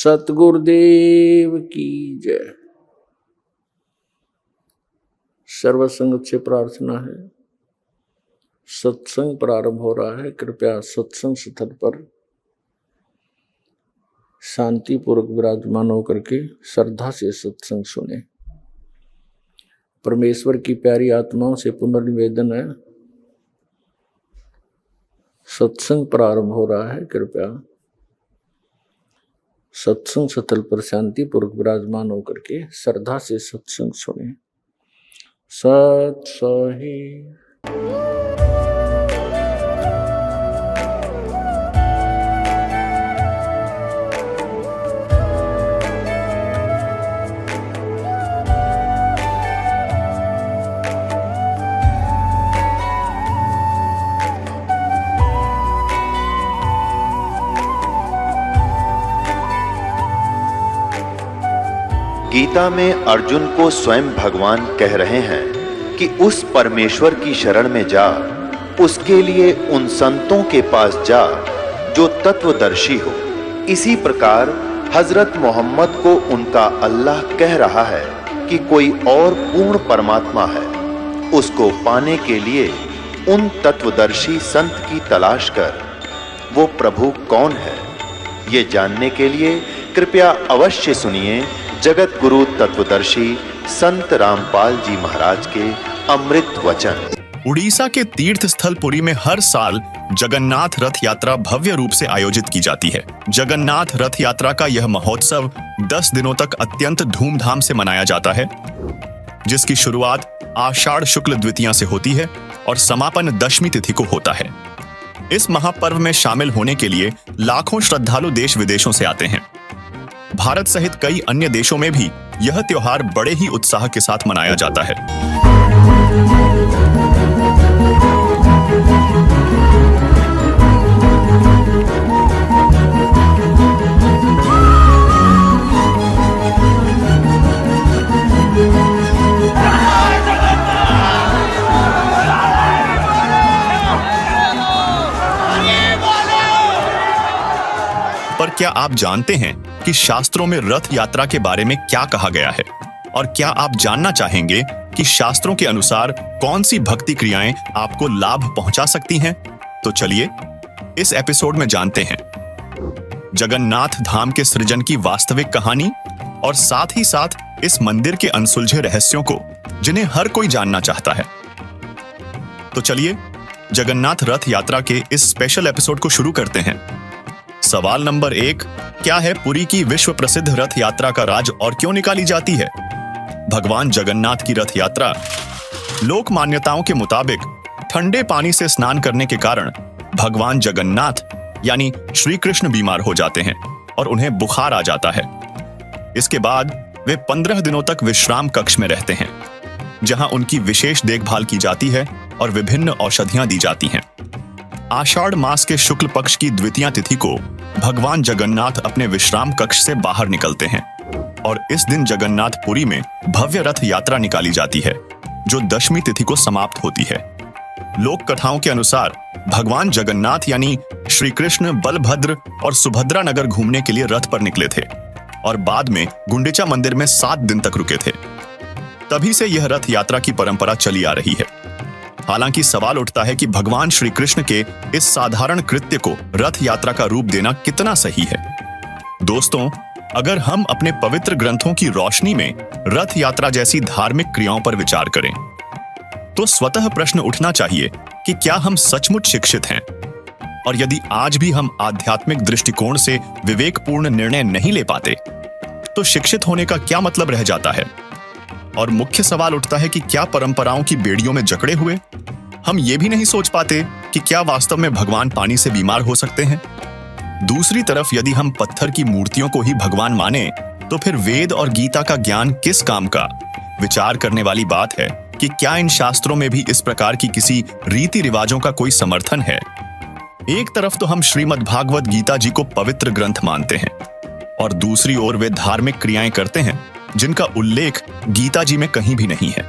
सतगुरुदेव की जय। सर्वसंगत से प्रार्थना है, सत्संग प्रारंभ हो रहा है। कृपया सत्संग स्थल पर शांतिपूर्वक विराजमान होकर के श्रद्धा से सत्संग सुने। परमेश्वर की प्यारी आत्माओं से पुनर्निवेदन है, सत्संग प्रारंभ हो रहा है। कृपया सत्संग स्थल पर शांतिपूर्वक विराजमान होकर के श्रद्धा से सत्संग सुने। सत सही। गीता में अर्जुन को स्वयं भगवान कह रहे हैं कि उस परमेश्वर की शरण में जा, उसके लिए उन संतों के पास जा जो तत्वदर्शी हो। इसी प्रकार हजरत मोहम्मद को उनका अल्लाह कह रहा है कि कोई और पूर्ण परमात्मा है, उसको पाने के लिए उन तत्वदर्शी संत की तलाश कर। वो प्रभु कौन है, ये जानने के लिए कृपया अवश्य सुनिए जगत गुरु तत्वदर्शी संत रामपाल जी महाराज के अमृत वचन। उड़ीसा के तीर्थ स्थल पुरी में हर साल जगन्नाथ रथ यात्रा भव्य रूप से आयोजित की जाती है। जगन्नाथ रथ यात्रा का यह महोत्सव 10 दिनों तक अत्यंत धूमधाम से मनाया जाता है, जिसकी शुरुआत आषाढ़ शुक्ल द्वितीया से होती है और समापन दशमी तिथि को होता है। इस महापर्व में शामिल होने के लिए लाखों श्रद्धालु देश विदेशों से आते हैं। भारत सहित कई अन्य देशों में भी यह त्योहार बड़े ही उत्साह के साथ मनाया जाता है। पर क्या आप जानते हैं कि शास्त्रों में रथ यात्रा के बारे में क्या कहा गया है? और क्या आप जानना चाहेंगे कि शास्त्रों के अनुसार कौन सी भक्ति क्रियाएं आपको लाभ पहुंचा सकती हैं? तो चलिए इस एपिसोड में जानते हैं जगन्नाथ धाम के सृजन की वास्तविक कहानी और साथ ही साथ इस मंदिर के अनसुलझे रहस्यों को, जिन्हें हर कोई जानना चाहता है। तो चलिए जगन्नाथ रथ यात्रा के इस स्पेशल एपिसोड को शुरू करते हैं। सवाल नंबर 1, क्या है पुरी की विश्व प्रसिद्ध रथ यात्रा का राज और क्यों निकाली जाती है? भगवान जगन्नाथ की रथ यात्रा लोक मान्यताओं के मुताबिक ठंडे पानी से स्नान करने के कारण भगवान जगन्नाथ यानी श्री कृष्ण बीमार हो जाते हैं और उन्हें बुखार आ जाता है। इसके बाद वे 15 दिनों तक विश्राम कक्ष में रहते हैं, जहां उनकी विशेष देखभाल की जाती है और विभिन्न औषधियां दी जाती हैं। आषाढ़ मास के शुक्ल पक्ष की द्वितीया तिथि को भगवान जगन्नाथ अपने विश्राम कक्ष से बाहर निकलते हैं और इस दिन जगन्नाथ पुरी में भव्य रथ यात्रा निकाली जाती है, जो दशमी तिथि को समाप्त होती है। लोक कथाओं के अनुसार भगवान जगन्नाथ यानी श्री कृष्ण बलभद्र और सुभद्रा नगर घूमने के लिए रथ पर निकले थे और बाद में गुंडिचा मंदिर में 7 दिन तक रुके थे। तभी से यह रथ यात्रा की परंपरा चली आ रही है। हालांकि सवाल उठता है कि भगवान श्री कृष्ण के इस साधारण कृत्य को रथ यात्रा का रूप देना कितना सही है। दोस्तों, अगर हम अपने पवित्र ग्रंथों की रोशनी में रथ यात्रा जैसी धार्मिक क्रियाओं पर विचार करें, तो स्वतः प्रश्न उठना चाहिए कि क्या हम सचमुच शिक्षित हैं? और यदि आज भी हम आध्यात्मिक दृष्टिकोण से विवेकपूर्ण निर्णय नहीं ले पाते, तो शिक्षित होने का क्या मतलब रह जाता है? और मुख्य सवाल उठता है कि क्या परंपराओं की बेड़ियों में जकड़े हुए हम ये भी नहीं सोच पाते कि क्या वास्तव में भगवान पानी से बीमार हो सकते हैं? दूसरी तरफ यदि हम पत्थर की मूर्तियों को ही भगवान माने, तो फिर वेद और गीता का ज्ञान किस काम का? विचार करने वाली बात है कि क्या इन शास्त्रों में भी इस प्रकार की किसी रीति रिवाजों का कोई समर्थन है? एक तरफ तो हम श्रीमद् भागवत गीता जी को पवित्र ग्रंथ मानते हैं और दूसरी ओर वे धार्मिक क्रियाएं करते हैं जिनका उल्लेख गीता जी में कहीं भी नहीं है।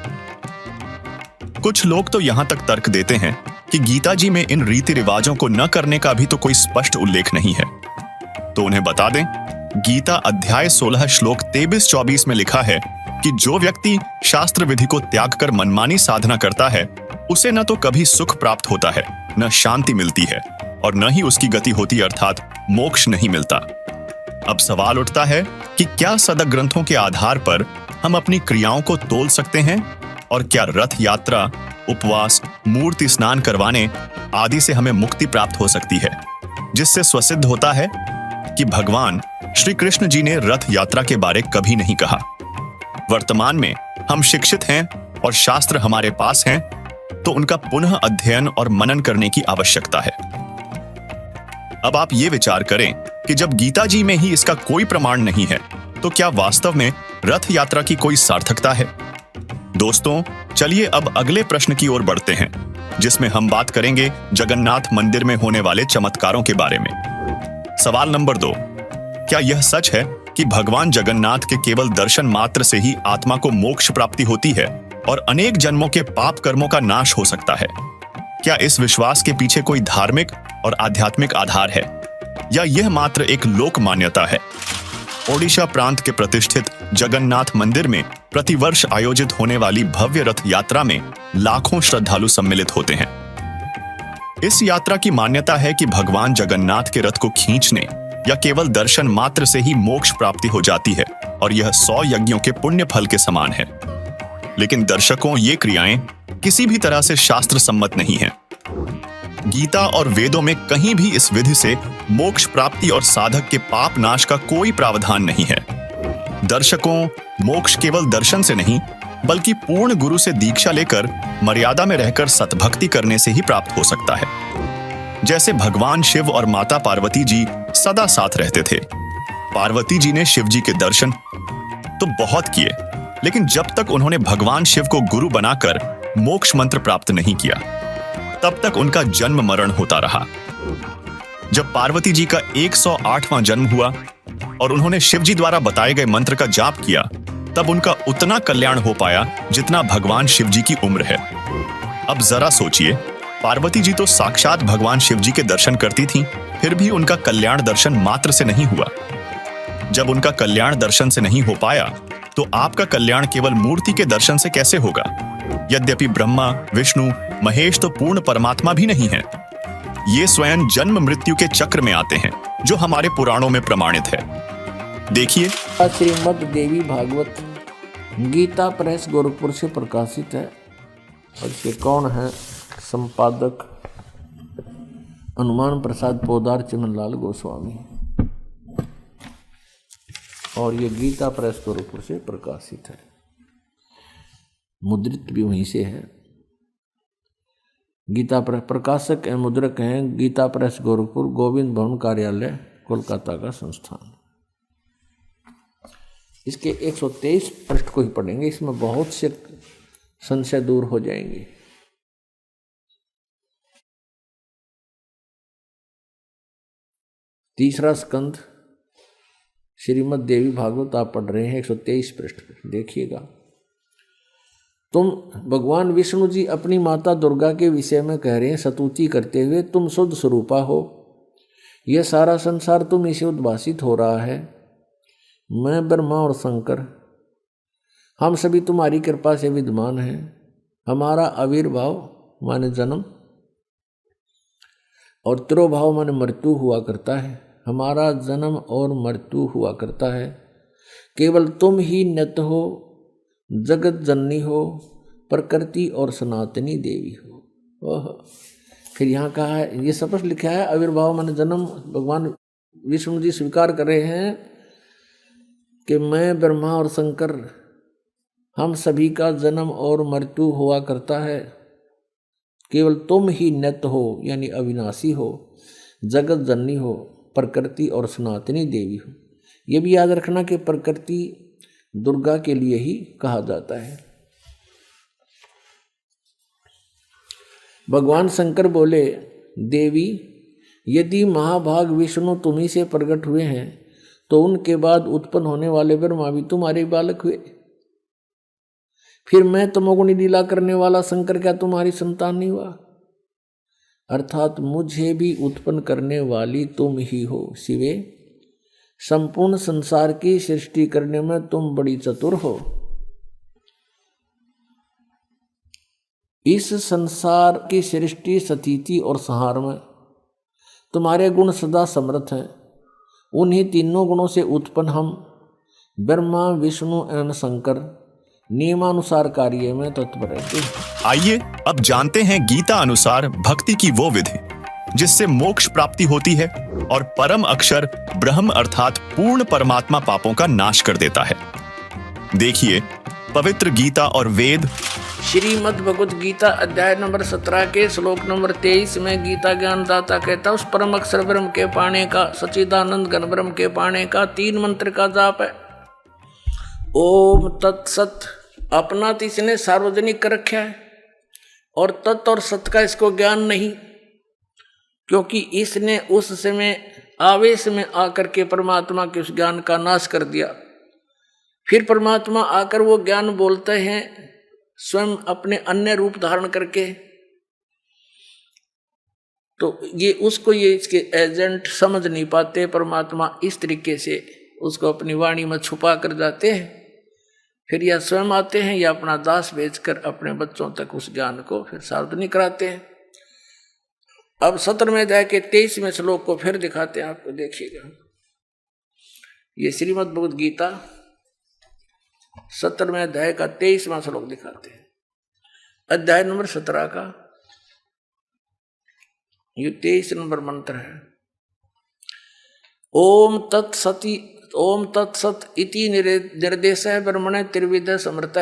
कुछ लोग तो यहां तक तर्क देते हैं कि गीता जी में इन रीति रिवाजों को न करने का भी तो कोई स्पष्ट उल्लेख नहीं है। तो उन्हें बता दें गीता अध्याय 16 श्लोक 23-24 में लिखा है कि जो व्यक्ति शास्त्र विधि को त्याग कर मनमानी साधना करता है, उसे न तो कभी सुख प्राप्त होता है, न शांति मिलती है, और न ही उसकी गति होती अर्थात मोक्ष नहीं मिलता। अब सवाल उठता है कि क्या सदक ग्रंथों के आधार पर हम अपनी क्रियाओं को तोल सकते हैं, और क्या रथ यात्रा, उपवास, मूर्ति स्नान करवाने आदि से हमें मुक्ति प्राप्त हो सकती है, जिससे स्वसिद्ध होता है कि भगवान श्री कृष्ण जी ने रथ यात्रा के बारे कभी नहीं कहा। वर्तमान में हम शिक्षित हैं और शास्त्र हमारे पास हैं, तो उनका पुनः अध्ययन और मनन करने की आवश्यकता है। अब आप ये विचार करें कि जब गीता जी में ही इसका कोई प्रमाण नहीं है, तो क्या वास्तव में रथ यात्रा की कोई सार्थकता है? दोस्तों, चलिए अब अगले प्रश्न की ओर बढ़ते हैं, जिसमें हम बात करेंगे जगन्नाथ मंदिर में होने वाले चमत्कारों के बारे में। सवाल नंबर 2, क्या यह सच है कि भगवान जगन्नाथ के केवल दर्शन मात्र से ही आत्मा को मोक्ष प्राप्ति होती है और अनेक जन्मों के पाप कर्मों का नाश हो सकता है? क्या इस विश्वास के पीछे कोई धार्मिक और आध्यात्मिक आधार है, या यह मात्र एक लोक मान्यता है? ओडिशा प्रांत के प्रतिष्ठित जगन्नाथ मंदिर में प्रतिवर्ष आयोजित होने वाली भव्य रथ यात्रा में लाखों श्रद्धालु सम्मिलित होते हैं। इस यात्रा की मान्यता है कि भगवान जगन्नाथ के रथ को खींचने या केवल दर्शन मात्र से ही मोक्ष प्राप्ति हो जाती है, और यह 100 यज्ञों के पुण्य फल के समान है। लेकिन दर्शकों, ये क्रियाएं किसी भी तरह से शास्त्र सम्मत नहीं है। गीता और वेदों में कहीं भी इस विधि से मोक्ष प्राप्ति और साधक के पाप नाश का कोई प्रावधान नहीं है। दर्शकों, मोक्ष केवल दर्शन से नहीं, बल्कि पूर्ण गुरु से दीक्षा लेकर मर्यादा में रहकर सतभक्ति करने से ही प्राप्त हो सकता है। जैसे भगवान शिव और माता पार्वती जी सदा साथ रहते थे। पार्वती जी ने शिव जी के दर्शन तो बहुत किए, लेकिन जब तक उन्होंने भगवान शिव को गुरु बनाकर मोक्ष मंत्र प्राप्त नहीं किया, तब तक उनका जन्म मरण होता रहा। जब पार्वती जी का 108वां जन्म हुआ और उन्होंने शिव जी द्वारा बताए गए मंत्र का जाप किया, तब उनका उतना कल्याण हो पाया जितना भगवान शिव जी की उम्र है। अब जरा सोचिए, पार्वती जी तो साक्षात भगवान शिव जी के दर्शन करती थीं, फिर भी उनका कल्याण दर्शन मात्र से नहीं हुआ। जब उनका कल्याण दर्शन से नहीं हो पाया, तो आपका कल्याण केवल मूर्ति के दर्शन से कैसे होगा? यद्यपि ब्रह्मा, विष्णु, महेश तो पूर्ण परमात्मा भी नहीं है। ये स्वयं जन्म मृत्यु के चक्र में आते हैं, जो हमारे पुराणों में प्रमाणित है। देखिए, श्रीमद् देवी भागवत गीता प्रेस गोरखपुर से प्रकाशित है, और इसके कौन है संपादक? हनुमान प्रसाद पोदार चिमनलाल गोस्वामी, और ये गीता प्रेस गोरखपुर से प्रकाशित है। मुद्रित भी वहीं से है। गीता प्रेस प्रकाशक एवं मुद्रक हैं गीता प्रेस गोरखपुर, गोविंद भवन कार्यालय, कोलकाता का संस्थान। इसके 123 पृष्ठ को ही पढ़ेंगे, इसमें बहुत से संशय दूर हो जाएंगे। तीसरा स्कंद श्रीमद् देवी भागवत आप पढ़ रहे हैं, 123 पृष्ठ पर देखिएगा। तुम भगवान विष्णु जी अपनी माता दुर्गा के विषय में कह रहे हैं स्तुति करते हुए, तुम शुद्ध स्वरूपा हो, यह सारा संसार तुम इसे उद्भासित हो रहा है। मैं ब्रह्मा और शंकर हम सभी तुम्हारी कृपा से विद्यमान हैं। हमारा आविर्भाव माने जन्म और तिरोभाव माने मृत्यु हुआ करता है। हमारा जन्म और मृत्यु हुआ करता है। केवल तुम ही नित हो, जगत जननी हो, प्रकृति और सनातनी देवी हो। फिर यहाँ कहा है, ये स्पष्ट लिखा है, आविर्भाव माने जन्म। भगवान विष्णु जी स्वीकार कर रहे हैं कि मैं ब्रह्मा और शंकर हम सभी का जन्म और मृत्यु हुआ करता है। केवल तुम ही नित्य हो यानी अविनाशी हो, जगत जननी हो, प्रकृति और सनातनी देवी हो। ये भी याद रखना कि प्रकृति दुर्गा के लिए ही कहा जाता है। भगवान शंकर बोले, देवी यदि महाभाग विष्णु तुम्ही से प्रकट हुए हैं तो उनके बाद उत्पन्न होने वाले ब्रह्मा भी तुम्हारे बालक हुए। फिर मैं तमोगुणी लीला करने वाला शंकर क्या तुम्हारी संतान नहीं हुआ? अर्थात मुझे भी उत्पन्न करने वाली तुम ही हो शिवे। संपूर्ण संसार की सृष्टि करने में तुम बड़ी चतुर हो। इस संसार की सृष्टि, स्थिति और संहार में तुम्हारे गुण सदा समर्थ हैं। उन्हीं तीनों गुणों से उत्पन्न हम ब्रह्मा, विष्णु एवं शंकर नियमानुसार कार्य में तत्पर रहते हैं। आइए अब जानते हैं गीता अनुसार भक्ति की वो विधि जिससे मोक्ष प्राप्ति होती है और परम अक्षर ब्रह्म अर्थात पूर्ण परमात्मा पापों का नाश कर देता है। देखिए पवित्र गीता और वेद। श्रीमद् भगवत गीता अध्याय नंबर 17 के श्लोक नंबर 23 में गीता ज्ञानदाता कहता है, उस परम अक्षर ब्रह्म के पाने का, सच्चिदानंद घन ब्रह्म के पाने का 3 मंत्र का जाप है। ओम तत्सत अपना तो इसने सार्वजनिक कर रखा है और तत् और सत का इसको ज्ञान नहीं, क्योंकि इसने उस समय आवेश में आकर के परमात्मा के उस ज्ञान का नाश कर दिया। फिर परमात्मा आकर वो ज्ञान बोलते हैं स्वयं अपने अन्य रूप धारण करके, तो ये उसको ये इसके एजेंट समझ नहीं पाते। परमात्मा इस तरीके से उसको अपनी वाणी में छुपा कर जाते हैं। फिर या स्वयं आते हैं या अपना दास भेजकर अपने बच्चों तक उस ज्ञान को फिर सार्वजनिक कराते हैं। अब 17वें अध्याय के 23वें श्लोक को फिर दिखाते हैं आपको, देखिएगा। ये श्रीमद् भगवद गीता 17वें अध्याय का 23वां श्लोक दिखाते हैं। अध्याय नंबर 17 का ये 23 नंबर मंत्र है। ओम तत्सत इति निर्देश ब्रह्मणे त्रिविध समर्थ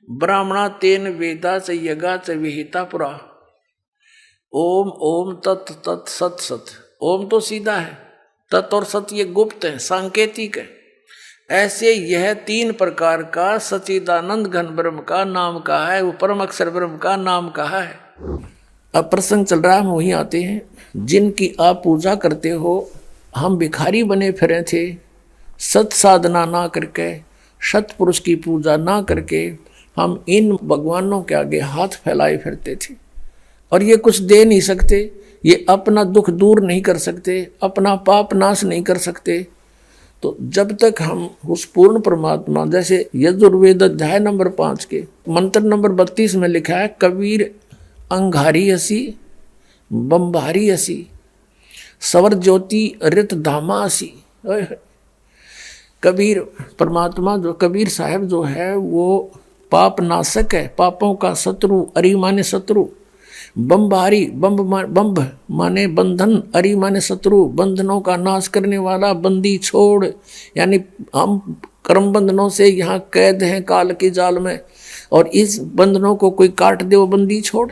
ब्राह्मणा तेन वेदा च यज्ञा च विहिता पुरा। ओम ओम तत् तत् सत सत। ओम तो सीधा है, तत् और सत ये गुप्त है, सांकेतिक है। ऐसे यह 3 प्रकार का सच्चिदानंद घन ब्रह्म का नाम कहा है, वो परम अक्षर ब्रह्म का नाम कहा है। अब प्रसंग चल रहा है, हम वहीं आते हैं। जिनकी आप पूजा करते हो, हम भिखारी बने फिरे थे, सत साधना ना करके, सतपुरुष की पूजा ना करके हम इन भगवानों के आगे हाथ फैलाए फिरते थे और ये कुछ दे नहीं सकते, ये अपना दुख दूर नहीं कर सकते, अपना पाप नाश नहीं कर सकते। तो जब तक हम उस पूर्ण परमात्मा, जैसे यजुर्वेद अध्याय नंबर 5 के मंत्र नंबर 32 में लिखा है, कबीर अंगारी असी बम्बारी असी सवर ज्योति रित धामा असी। कबीर परमात्मा जो कबीर साहब जो है वो पाप नाशक है, पापों का शत्रु, अरी माने शत्रु, बम्बारी बम्ब माने बंधन, अरी माने शत्रु, बंधनों का नाश करने वाला, बंदी छोड़, यानी हम कर्म बंधनों से यहाँ कैद हैं काल की जाल में, और इस बंधनों को कोई काट दे वो बंदी छोड़,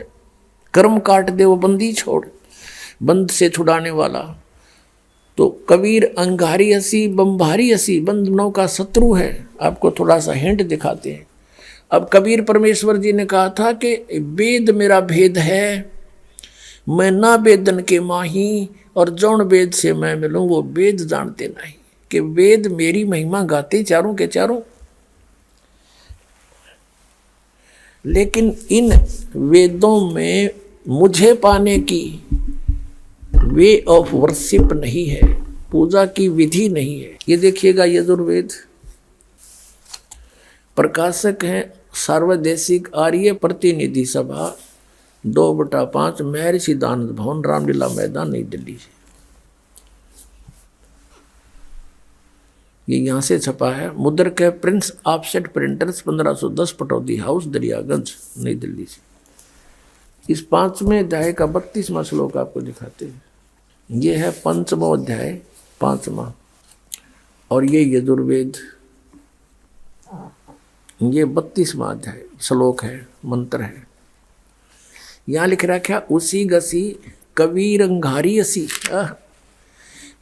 कर्म काट दे वो बंदी छोड़, बंध से छुड़ाने वाला। तो कबीर अंगारी हसी बम्बारी हसी बंधनों का शत्रु है। आपको थोड़ा सा हिंट दिखाते हैं। अब कबीर परमेश्वर जी ने कहा था कि वेद मेरा भेद है, मैं ना वेदन के माही, और जौन वेद से मैं मिलूं वो वेद जानते नहीं, कि वेद मेरी महिमा गाते चारों के चारों। लेकिन इन वेदों में मुझे पाने की वे ऑफ वर्शिप नहीं है, पूजा की विधि नहीं है। ये देखिएगा, यजुर्वेद प्रकाशक हैं सार्वदेशिक आर्य प्रतिनिधि सभा 2/5 महर्षि दानंद भवन, रामलीला मैदान, नई दिल्ली से। ये यहाँ से छपा है। मुद्रक है Prince offset printers 1510 Pataudi house, Daryaganj, New Delhi से। इस 5वें अध्याय का 32वां श्लोक आपको दिखाते हैं। ये है 5वां अध्याय 5वां, और ये यजुर्वेद ये 32वां अध्याय श्लोक है, मंत्र है। यहाँ लिख रखा उसी गसी कबीर अंगारी असी।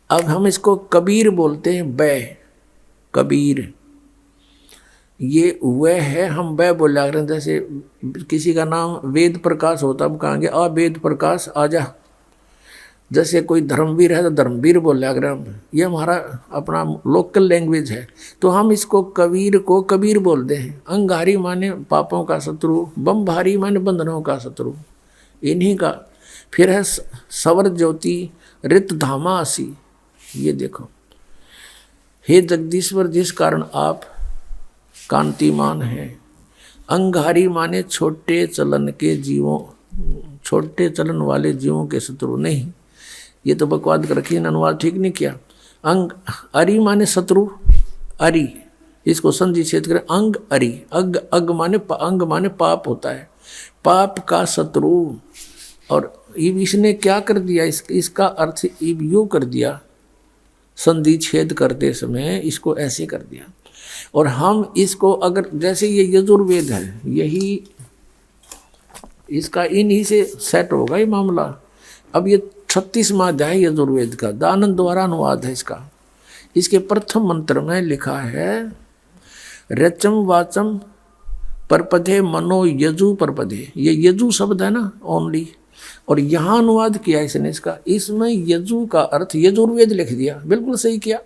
अब हम इसको कबीर बोलते हैं, बै कबीर, ये वह है, हम वह बोला करें। जैसे किसी का नाम वेद प्रकाश होता, हम कहेंगे आ वेद प्रकाश आजा। जैसे कोई धर्मवीर है तो धर्मवीर बोला करें हम, ये हमारा अपना लोकल लैंग्वेज है। तो हम इसको कबीर को कबीर बोलते हैं। अंगारी माने पापों का शत्रु, बम्भारी माने बंधनों का शत्रु, इन्हीं का। फिर है सवर ज्योति रित धामा असी, ये देखो, हे जगदीश्वर, जिस कारण आप कांतिमान हैं। अंगारी माने छोटे चलन के जीवों, छोटे चलन वाले जीवों के शत्रु नहीं। ये तो बकवाद कर रखी, अनुवाद ठीक नहीं किया। अंग अरि माने शत्रु, अरि इसको संधि छेद करें, अंग अरि, अग माने अंग माने पाप होता है, पाप का शत्रु। और इसने क्या कर दिया, इसका अर्थ यूं कर दिया, संधि छेद करते समय इसको ऐसे कर दिया। और हम इसको अगर जैसे ये यजुर्वेद है, यही इसका इन्हीं से सेट होगा ये मामला। अब ये 36वां अध्याय यजुर्वेद का दानंद द्वारा अनुवाद है इसका। इसके प्रथम मंत्र में लिखा है रचम वाचम परपदे मनो यजु परपदे। ये यजु शब्द है ना ओनली, और यहाँ अनुवाद किया इसने इसका, इसमें यजु का अर्थ यजुर्वेद लिख दिया, बिल्कुल सही किया।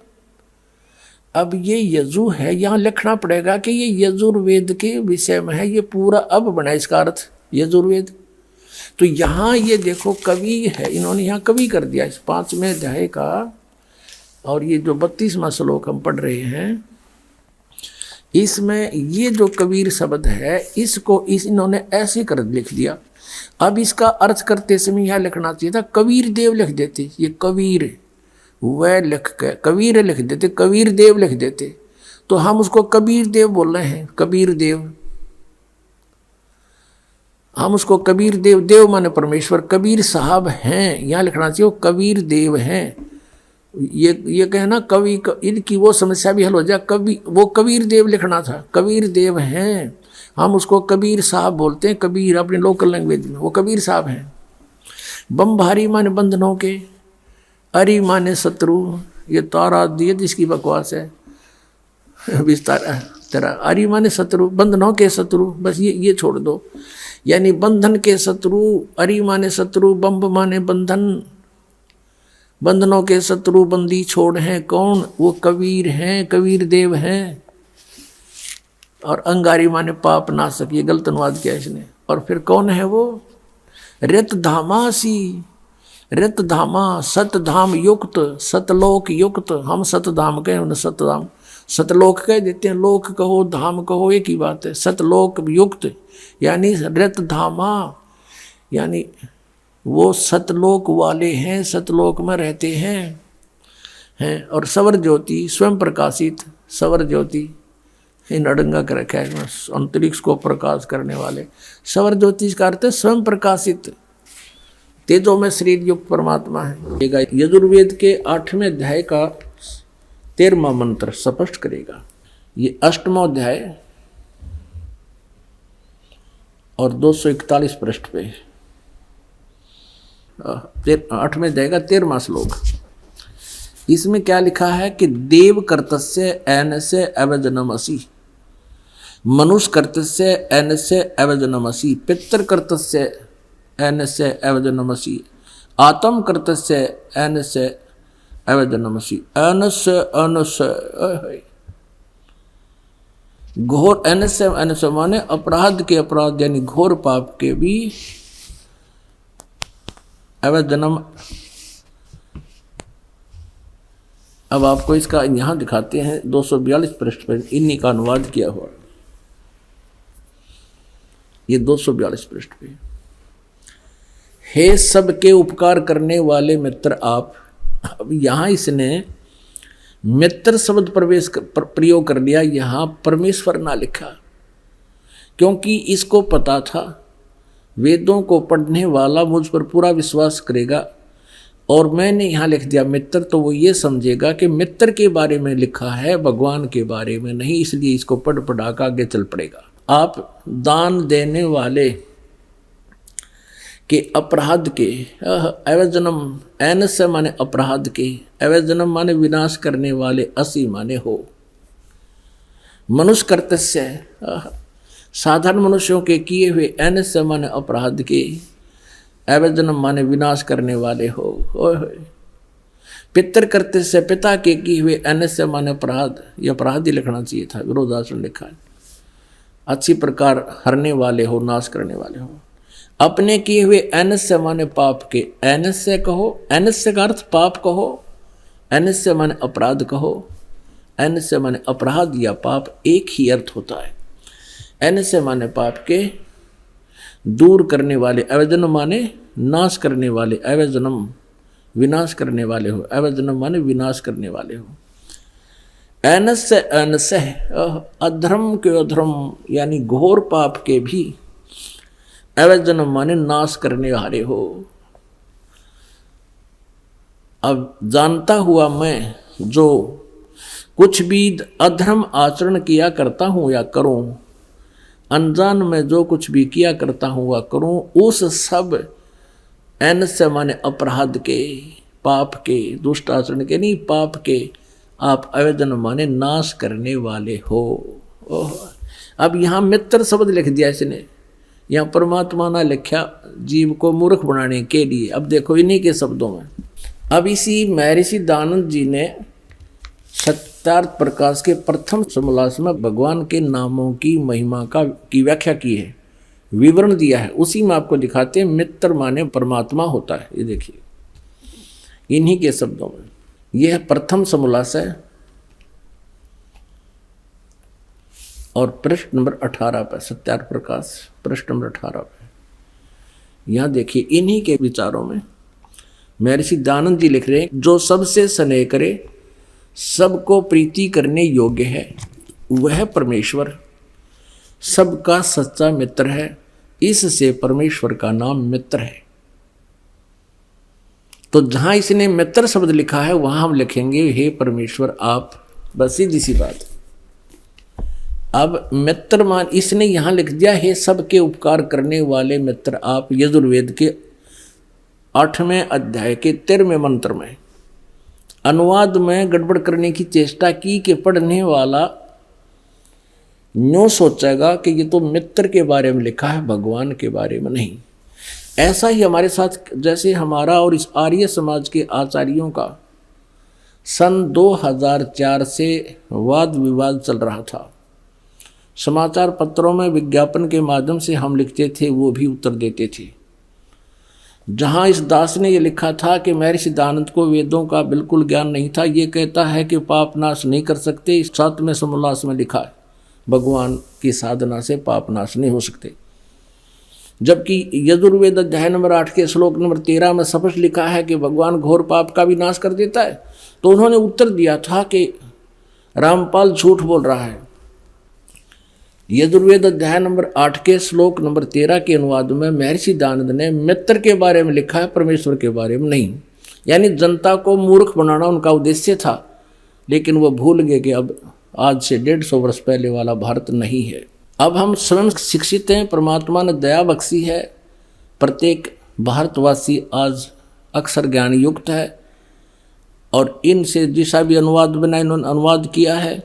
अब ये यजु है, यहाँ लिखना पड़ेगा कि ये यजुर्वेद के विषय में है, ये पूरा अब बना इसका अर्थ यजुर्वेद। तो यहाँ ये देखो कवि है, इन्होंने यहाँ कवि कर दिया इस 5वें अध्याय का। और ये जो 32वां श्लोक हम पढ़ रहे हैं, इसमें ये जो कबीर शब्द है इसको इन्होंने ऐसे कर लिख दिया। अब इसका अर्थ करते समय यहाँ लिखना चाहिए था कबीर देव लिख देते, ये कबीर वह लिख के कबीर लिख देते, कबीर देव लिख देते, तो हम उसको कबीर देव बोल रहे हैं, कबीर देव। हम उसको कबीर देव, देव माने परमेश्वर, कबीर साहब हैं, यहाँ लिखना चाहिए वो कबीर देव हैं। ये कहना कवि इनकी वो समस्या भी हल हो जाए, कवि वो कबीर देव लिखना था, कबीर देव हैं, हम उसको कबीर साहब बोलते हैं, कबीर अपने लोकल लैंग्वेज में, वो कबीर साहब हैं। बमभारी माने बंधनों के, अरि माने शत्रु, ये तारा दिए जिसकी बकवास है विस्तार तेरा। अरि माने शत्रु, बंधनों के शत्रु, बस ये छोड़ दो, यानी बंधन के शत्रु। अरि माने शत्रु, बम्ब माने बंधन, बंधनों के शत्रु बंदी छोड़ हैं कौन, वो कबीर हैं, कबीर देव हैं। और अंगारी माने पाप नाशक, ये गलत अनुवाद किया इसने। और फिर कौन है वो, रत धामासी, रत धामा, सतधाम युक्त, सतलोक युक्त। हम सतधाम कहें, उन्हें सतधाम, सतलोक कह देते हैं, लोक कहो धाम कहो एक ही बात है। सतलोक युक्त यानी रत धामा, यानी वो सतलोक वाले हैं, सतलोक में रहते हैं। और सवर ज्योति, स्वयं प्रकाशित, सवर ज्योति इन अड़ंगा कर रखा है, अंतरिक्ष को प्रकाश करने वाले। सवर ज्योति का अर्थ है स्वयं प्रकाशित, तेजो में शरीर युक्त परमात्मा है। यजुर्वेद के 8वें अध्याय का 13वां मंत्र स्पष्ट करेगा। ये 8वां अध्याय और 241 पृष्ठ पे 8वें अध्याय का 13वां श्लोक। इसमें क्या लिखा है कि देव कर्तस्य ऐनस्य अवजनमसि, मनुष्य कर्तस्य ऐनस्य अवजनमसि, पितृ कर्तस्य ऐनस्य अवजनमसि, आत्म कर्तस्य ऐनस्य अवजनमसि। ऐनस्य ऐनस्य घोर, ऐनस्य ऐनस्य माने अपराध के अपराध यानी घोर पाप के भी अवजनम। अब आपको इसका यहाँ दिखाते हैं 242 पृष्ठ पर इन्हीं का अनुवाद किया हुआ, ये 242 पृष्ठ पे। हे सबके उपकार करने वाले मित्र आप। अब यहाँ इसने मित्र शब्द प्रयोग कर लिया, यहाँ परमेश्वर ना लिखा, क्योंकि इसको पता था वेदों को पढ़ने वाला मुझ पर पूरा विश्वास करेगा, और मैंने यहाँ लिख दिया मित्र, तो वो ये समझेगा कि मित्र के बारे में लिखा है, भगवान के बारे में नहीं, इसलिए इसको पढ़ पढ़ा कर आगे चल पड़ेगा। आप दान देने वाले के अपराध के, अवजनम, ऐनस्य माने अपराध के, अवजनम माने विनाश करने वाले, असी माने हो। मनुष्य कर्तस्य, साधारण मनुष्यों के किए हुए, ऐनस्य माने अपराध के, अवजनम माने विनाश करने वाले हो। पितृ कर्तस्य, पिता के किए हुए, ऐनस्य माने अपराध, ये अपराध ही लिखना चाहिए था, विरोधाचरण लिखा है। अच्छी प्रकार हरने वाले हो, नाश करने वाले हो। अपने किए हुए, ऐनस्य माने पाप के, ऐनस्य कहो, ऐनस्य का अर्थ पाप कहो, एनस्य माने अपराध कहो, एनस्य माने अपराध या पाप एक ही अर्थ होता है। एनस्य माने पाप के दूर करने वाले, अवजनम माने नाश करने वाले, अवजनम विनाश करने वाले हो, अवजनम माने विनाश करने वाले हो। एनस्य अनस्य अधर्म के अधर्म यानी घोर पाप के भी, अवजनम माने नाश करने वाले हो। अब जानता हुआ मैं जो कुछ भी अधर्म आचरण किया करता हूँ या करूँ, अनजान में जो कुछ भी किया करता हूँ या करूँ, उस सब एनस्य माने अपराध के, पाप के, दुष्ट आचरण के नहीं, पाप के आप अवजनम माने नाश करने वाले हो। अब यहाँ मित्र शब्द लिख दिया इसने, यहाँ परमात्मा ने लिखा जीव को मूर्ख बनाने के लिए। अब देखो इन्हीं के शब्दों में, अब इसी महर्षि दयानंद जी ने सत्यार्थ प्रकाश के प्रथम समोल्लास में भगवान के नामों की महिमा की व्याख्या की है, विवरण दिया है। उसी में आपको दिखाते हैं मित्र माने परमात्मा होता है। ये देखिए इन्हीं के शब्दों में, यह प्रथम समोल्लास है और पृष्ठ नंबर 18 पर, सत्यार्थ प्रकाश पृष्ठ नंबर 18 पर। यहाँ देखिए इन्हीं के विचारों में महर्षि दयानंद जी लिख रहे हैं, जो सबसे स्नेह करे, सबको प्रीति करने योग्य है, वह परमेश्वर सबका सच्चा मित्र है। इससे परमेश्वर का नाम मित्र है। तो जहां इसने मित्र शब्द लिखा है वहां हम लिखेंगे हे परमेश्वर आप, बस सीधी सी बात। अब मित्र मान इसने यहां लिख दिया हे सबके उपकार करने वाले मित्र आप, यजुर्वेद के 8वें अध्याय के 13वें मंत्र में। अनुवाद में गड़बड़ करने की चेष्टा की कि पढ़ने वाला यूं सोचेगा कि ये तो मित्र के बारे में लिखा है, भगवान के बारे में नहीं। ऐसा ही हमारे साथ, जैसे हमारा और इस आर्य समाज के आचार्यों का सन 2004 से वाद विवाद चल रहा था। समाचार पत्रों में विज्ञापन के माध्यम से हम लिखते थे, वो भी उत्तर देते थे। जहां इस दास ने ये लिखा था कि महर्षि दयानंद को वेदों का बिल्कुल ज्ञान नहीं था, ये कहता है कि पाप नाश नहीं कर सकते। इस 7वें समोल्लास में लिखा है भगवान की साधना से पाप नाश नहीं हो सकते। जबकि यजुर्वेद अध्याय नंबर 8 के श्लोक नंबर 13 में स्पष्ट लिखा है कि भगवान घोर पाप का भी नाश कर देता है। तो उन्होंने उत्तर दिया था कि रामपाल झूठ बोल रहा है। यजुर्वेद अध्याय नंबर 8 के श्लोक नंबर 13 के अनुवाद में महर्षि दयानंद ने मित्र के बारे में लिखा है, परमेश्वर के बारे में नहीं। यानी जनता को मूर्ख बनाना उनका उद्देश्य था, लेकिन वो भूल गए कि अब आज से 150 वर्ष पहले वाला भारत नहीं है। अब हम स्वयं शिक्षित हैं, परमात्मा ने दया बख्शी है, प्रत्येक भारतवासी आज अक्षर ज्ञान युक्त है। और इनसे जिसा भी अनुवाद बना इन्होंने अनुवाद किया है,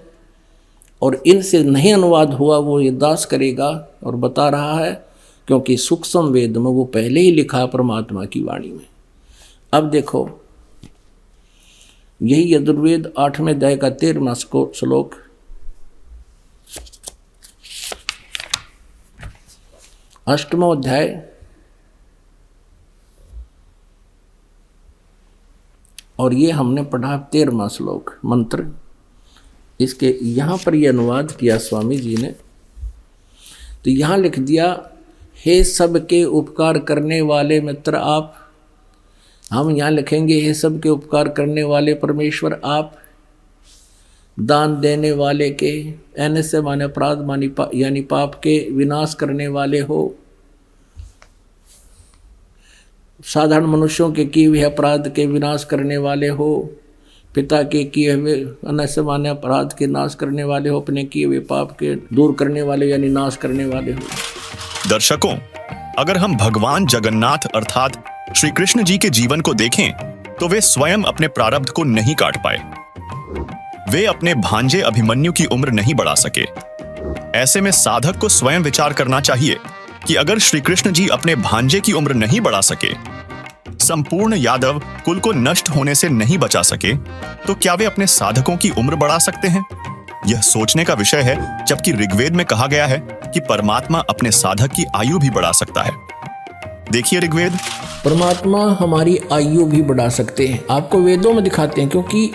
और इनसे नहीं अनुवाद हुआ वो ये दास करेगा और बता रहा है, क्योंकि सूक्ष्म वेद में वो पहले ही लिखा परमात्मा की वाणी में। अब देखो यही यजुर्वेद 8वें अध्याय का 13वां श्लोक, अष्टमो अध्याय और ये हमने पढ़ा 13वां श्लोक मंत्र। इसके यहाँ पर ये अनुवाद किया स्वामी जी ने, तो यहाँ लिख दिया हे सबके उपकार करने वाले मित्र आप। हम यहाँ लिखेंगे हे सबके उपकार करने वाले परमेश्वर आप, दान देने वाले के, एन से माने अपराध मानी यानी पाप के विनाश करने वाले हो, साधारण मनुष्यों के किए हुए अपराध के विनाश करने वाले हो, पिता के किए हुए अनस्य माने अपराध के नाश करने वाले हो, अपने किए हुए पाप के दूर करने वाले यानी नाश करने वाले हो। दर्शकों, अगर हम भगवान जगन्नाथ अर्थात श्री कृष्ण जी के जीवन को देखें तो वे स्वयं अपने प्रारब्ध को नहीं काट पाए। वे अपने भांजे अभिमन्यु की उम्र नहीं बढ़ा सके। ऐसे में साधक को स्वयं विचार करना चाहिए कि अगर श्री कृष्ण जी अपने भांजे की उम्र नहीं बढ़ा सके, संपूर्ण यादव कुल को नष्ट होने से नहीं बचा सके, तो क्या वे अपने साधकों की उम्र बढ़ा सकते हैं? यह सोचने का विषय है, जबकि ऋग्वेद में कहा गया है कि परमात्मा अपने साधक की आयु भी बढ़ा सकता है। देखिए ऋग्वेद। परमात्मा हमारी आयु भी बढ़ा सकते हैं, आपको वेदों में दिखाते हैं, क्योंकि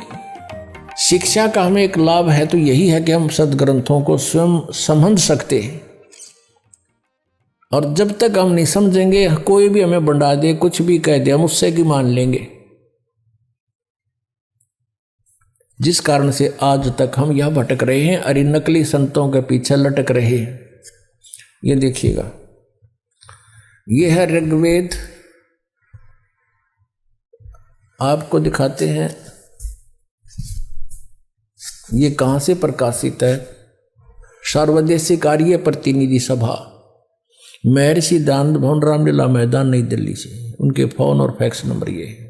शिक्षा का हमें एक लाभ है तो यही है कि हम सदग्रंथों को स्वयं समझ सकते हैं। और जब तक हम नहीं समझेंगे, कोई भी हमें बढ़ा दे, कुछ भी कह दे, हम उससे की मान लेंगे। जिस कारण से आज तक हम यह भटक रहे हैं और इन नकली संतों के पीछे लटक रहे हैं। ये देखिएगा, यह है ऋग्वेद, आपको दिखाते हैं ये कहाँ से प्रकाशित है। सर्वदेशिक आर्य प्रतिनिधि सभा, महर्षि दानंद भवन, रामलीला मैदान, नई दिल्ली से। उनके फोन और फैक्स नंबर ये है।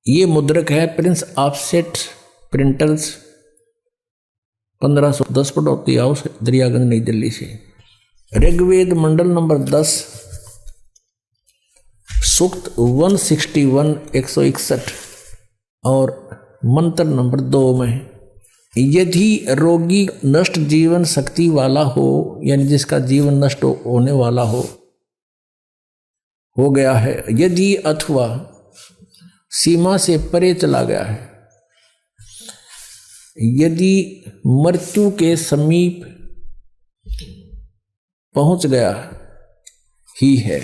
ये मुद्रक है Prince offset printers, 1510 Pataudi house, Daryaganj, New Delhi से। ऋग्वेद मंडल नंबर 10, सूक्त 161 161 और मंत्र नंबर 2 में, यदि रोगी नष्ट जीवन शक्ति वाला हो, यानी जिसका जीवन नष्ट होने वाला हो गया है, यदि अथवा सीमा से परे चला गया है, यदि मृत्यु के समीप पहुंच गया ही है,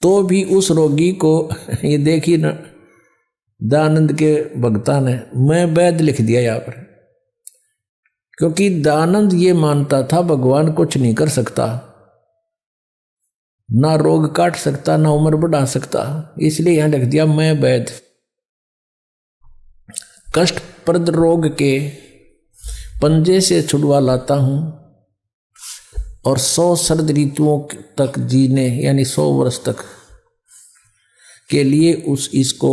तो भी उस रोगी को, ये देखिए ना, दानंद के भक्ता ने, मैं वैद लिख दिया यहाँ पर, क्योंकि दानंद ये मानता था भगवान कुछ नहीं कर सकता, ना रोग काट सकता, ना उम्र बढ़ा सकता, इसलिए यहां लिख दिया मैं वैद। कष्टप्रद रोग के पंजे से छुड़वा लाता हूं और 100 शरद ऋतुओं तक जीने, यानी 100 वर्ष तक के लिए इसको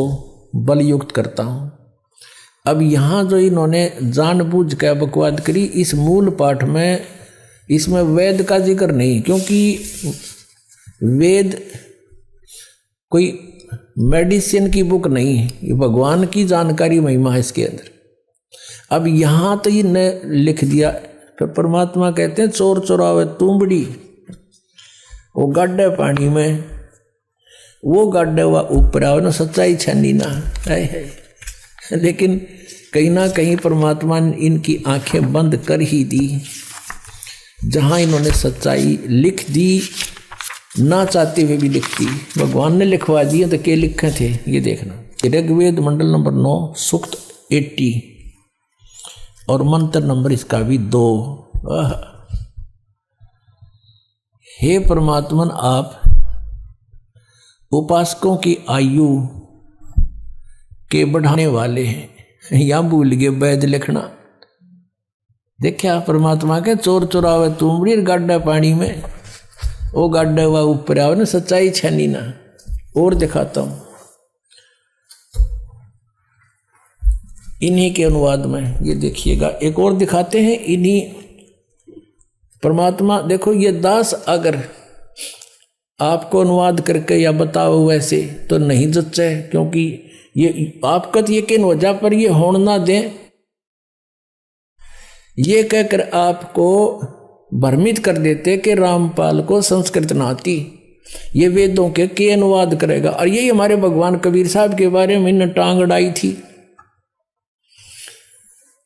बलयुक्त करता हूं। अब यहां जो इन्होंने जानबूझ कर बकवाद करी, इस मूल पाठ में इसमें वेद का जिक्र नहीं, क्योंकि वेद कोई मेडिसिन की बुक नहीं है, ये भगवान की जानकारी महिमा है इसके अंदर। अब यहाँ तो ये न लिख दिया, फिर परमात्मा कहते हैं चोर चोरावे तुंबड़ी, वो गाड्डे पानी में, वो गाड्डे हुआ ऊपर आओ ना, सच्चाई छानी ना है। लेकिन कहीं ना कहीं परमात्मा ने इनकी आंखें बंद कर ही दी, जहाँ इन्होंने सच्चाई लिख दी, ना चाहते हुए भी लिखती, भगवान ने लिखवा दिए तो क्या लिखे थे ये देखना। ऋग्वेद मंडल नंबर 9, सूक्त 80 और मंत्र नंबर इसका भी 2। हे परमात्मन, आप उपासकों की आयु के बढ़ाने वाले हैं। यहां भूल गए वैद लिखना। देखा परमात्मा के चोर चोरावे तुमड़ी गाड्डा पानी में, वो गाड्डा हुआ ऊपर आओ ना, सच्चाई छानी ना। और दिखाता हूं इन्हीं के अनुवाद में, ये देखिएगा, एक और दिखाते हैं इन्हीं परमात्मा। देखो ये दास अगर आपको अनुवाद करके या बताओ वैसे तो नहीं जच्चे, क्योंकि ये आपका तो यकीन हो जा, पर ये होड़ ना दें, ये कहकर आपको भ्रमित कर देते कि रामपाल को संस्कृत ना आती, ये वेदों के अनुवाद करेगा। और यही हमारे भगवान कबीर साहब के बारे में इन्हें टांग अड़ाई थी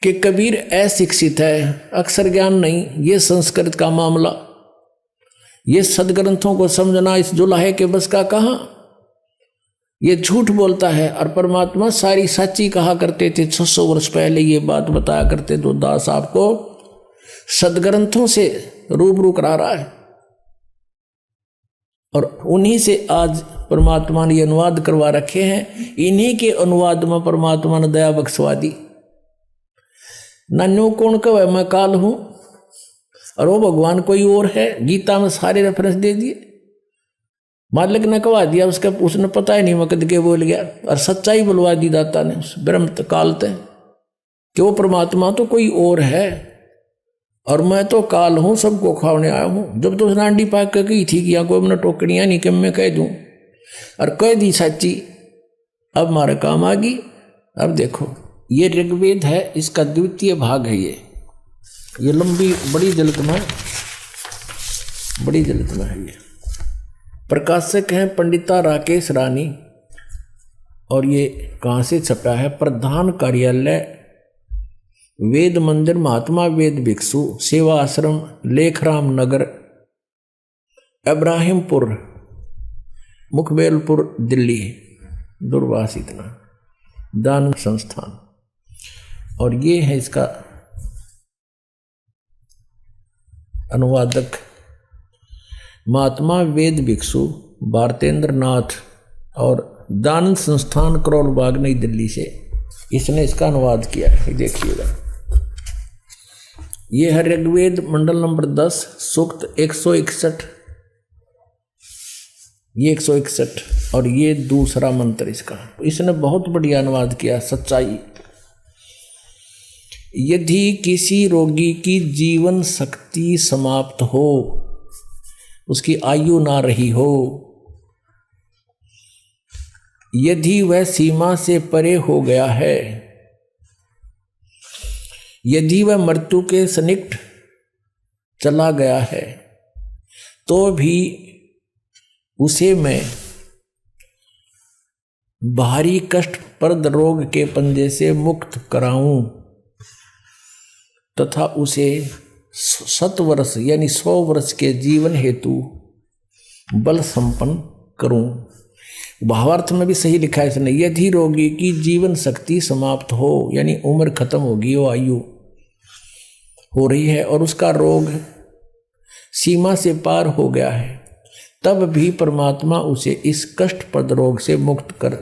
कि कबीर अशिक्षित है, अक्षर ज्ञान नहीं, ये संस्कृत का मामला, ये सदग्रंथों को समझना इस जुलाहे के बस का कहाँ, ये झूठ बोलता है। और परमात्मा सारी सच्ची कहा करते थे। 600 वर्ष पहले ये बात बताया करते तो दास आपको सदग्रंथों से रूबरू करा रहा है, और उन्हीं से आज परमात्मा ने अनुवाद करवा रखे हैं। इन्हीं के अनुवाद में परमात्मा ने दया बख्शवा दी। नन्नू कौन कहे मैं काल हूं, और वो भगवान कोई और है। गीता में सारे रेफरेंस दे दिए, मालिक ने कहा दिया, उसका उसने पता ही नहीं मकद के बोल गया, और सच्चाई बुलवा दी दाता ने उस ब्रह्म काल ते कि वो परमात्मा तो कोई और है, और मैं तो काल हूं, सबको खाने आया हूं। जब तो नांडी पाक के कही थी कि यहाँ कोई मैंने टोकड़ियाँ नहीं कि मैं कह दूं, और कह दी सच्ची, अब हमारे काम आ गई। अब देखो ये ऋग्वेद है, इसका द्वितीय भाग है। ये लंबी बड़ी जल्द में बड़ी जल्द में है ये। प्रकाशक हैं पंडिता राकेश रानी, और ये कहाँ से छपा है? प्रधान कार्यालय वेद मंदिर महात्मा वेद भिक्षु सेवा आश्रम लेखराम नगर इब्राहिमपुर मुखबेलपुर दिल्ली। दूरभाष इतना दान संस्थान। और ये है इसका अनुवादक महात्मा वेद भिक्षु भारतेंद्र नाथ, और दान संस्थान करोल बाग नई दिल्ली से इसने इसका अनुवाद किया है। देखिएगा, ये है ऋग्वेद मंडल नंबर 10 सूक्त 161, ये 161, और ये दूसरा मंत्र इसका। इसने बहुत बढ़िया अनुवाद किया। सच्चाई, यदि किसी रोगी की जीवन शक्ति समाप्त हो, उसकी आयु ना रही हो, यदि वह सीमा से परे हो गया है, यदि वह मृत्यु के सन्निकट चला गया है, तो भी उसे मैं भारी कष्टप्रद रोग के पंजे से मुक्त कराऊं तथा उसे 7 वर्ष यानी 100 वर्ष के जीवन हेतु बल संपन्न करूं। भावार्थ में भी सही लिखा है इसने। यदि रोगी की जीवन शक्ति समाप्त हो, यानी उम्र खत्म होगी, वो आयु हो रही है और उसका रोग सीमा से पार हो गया है, तब भी परमात्मा उसे इस कष्टप्रद रोग से मुक्त कर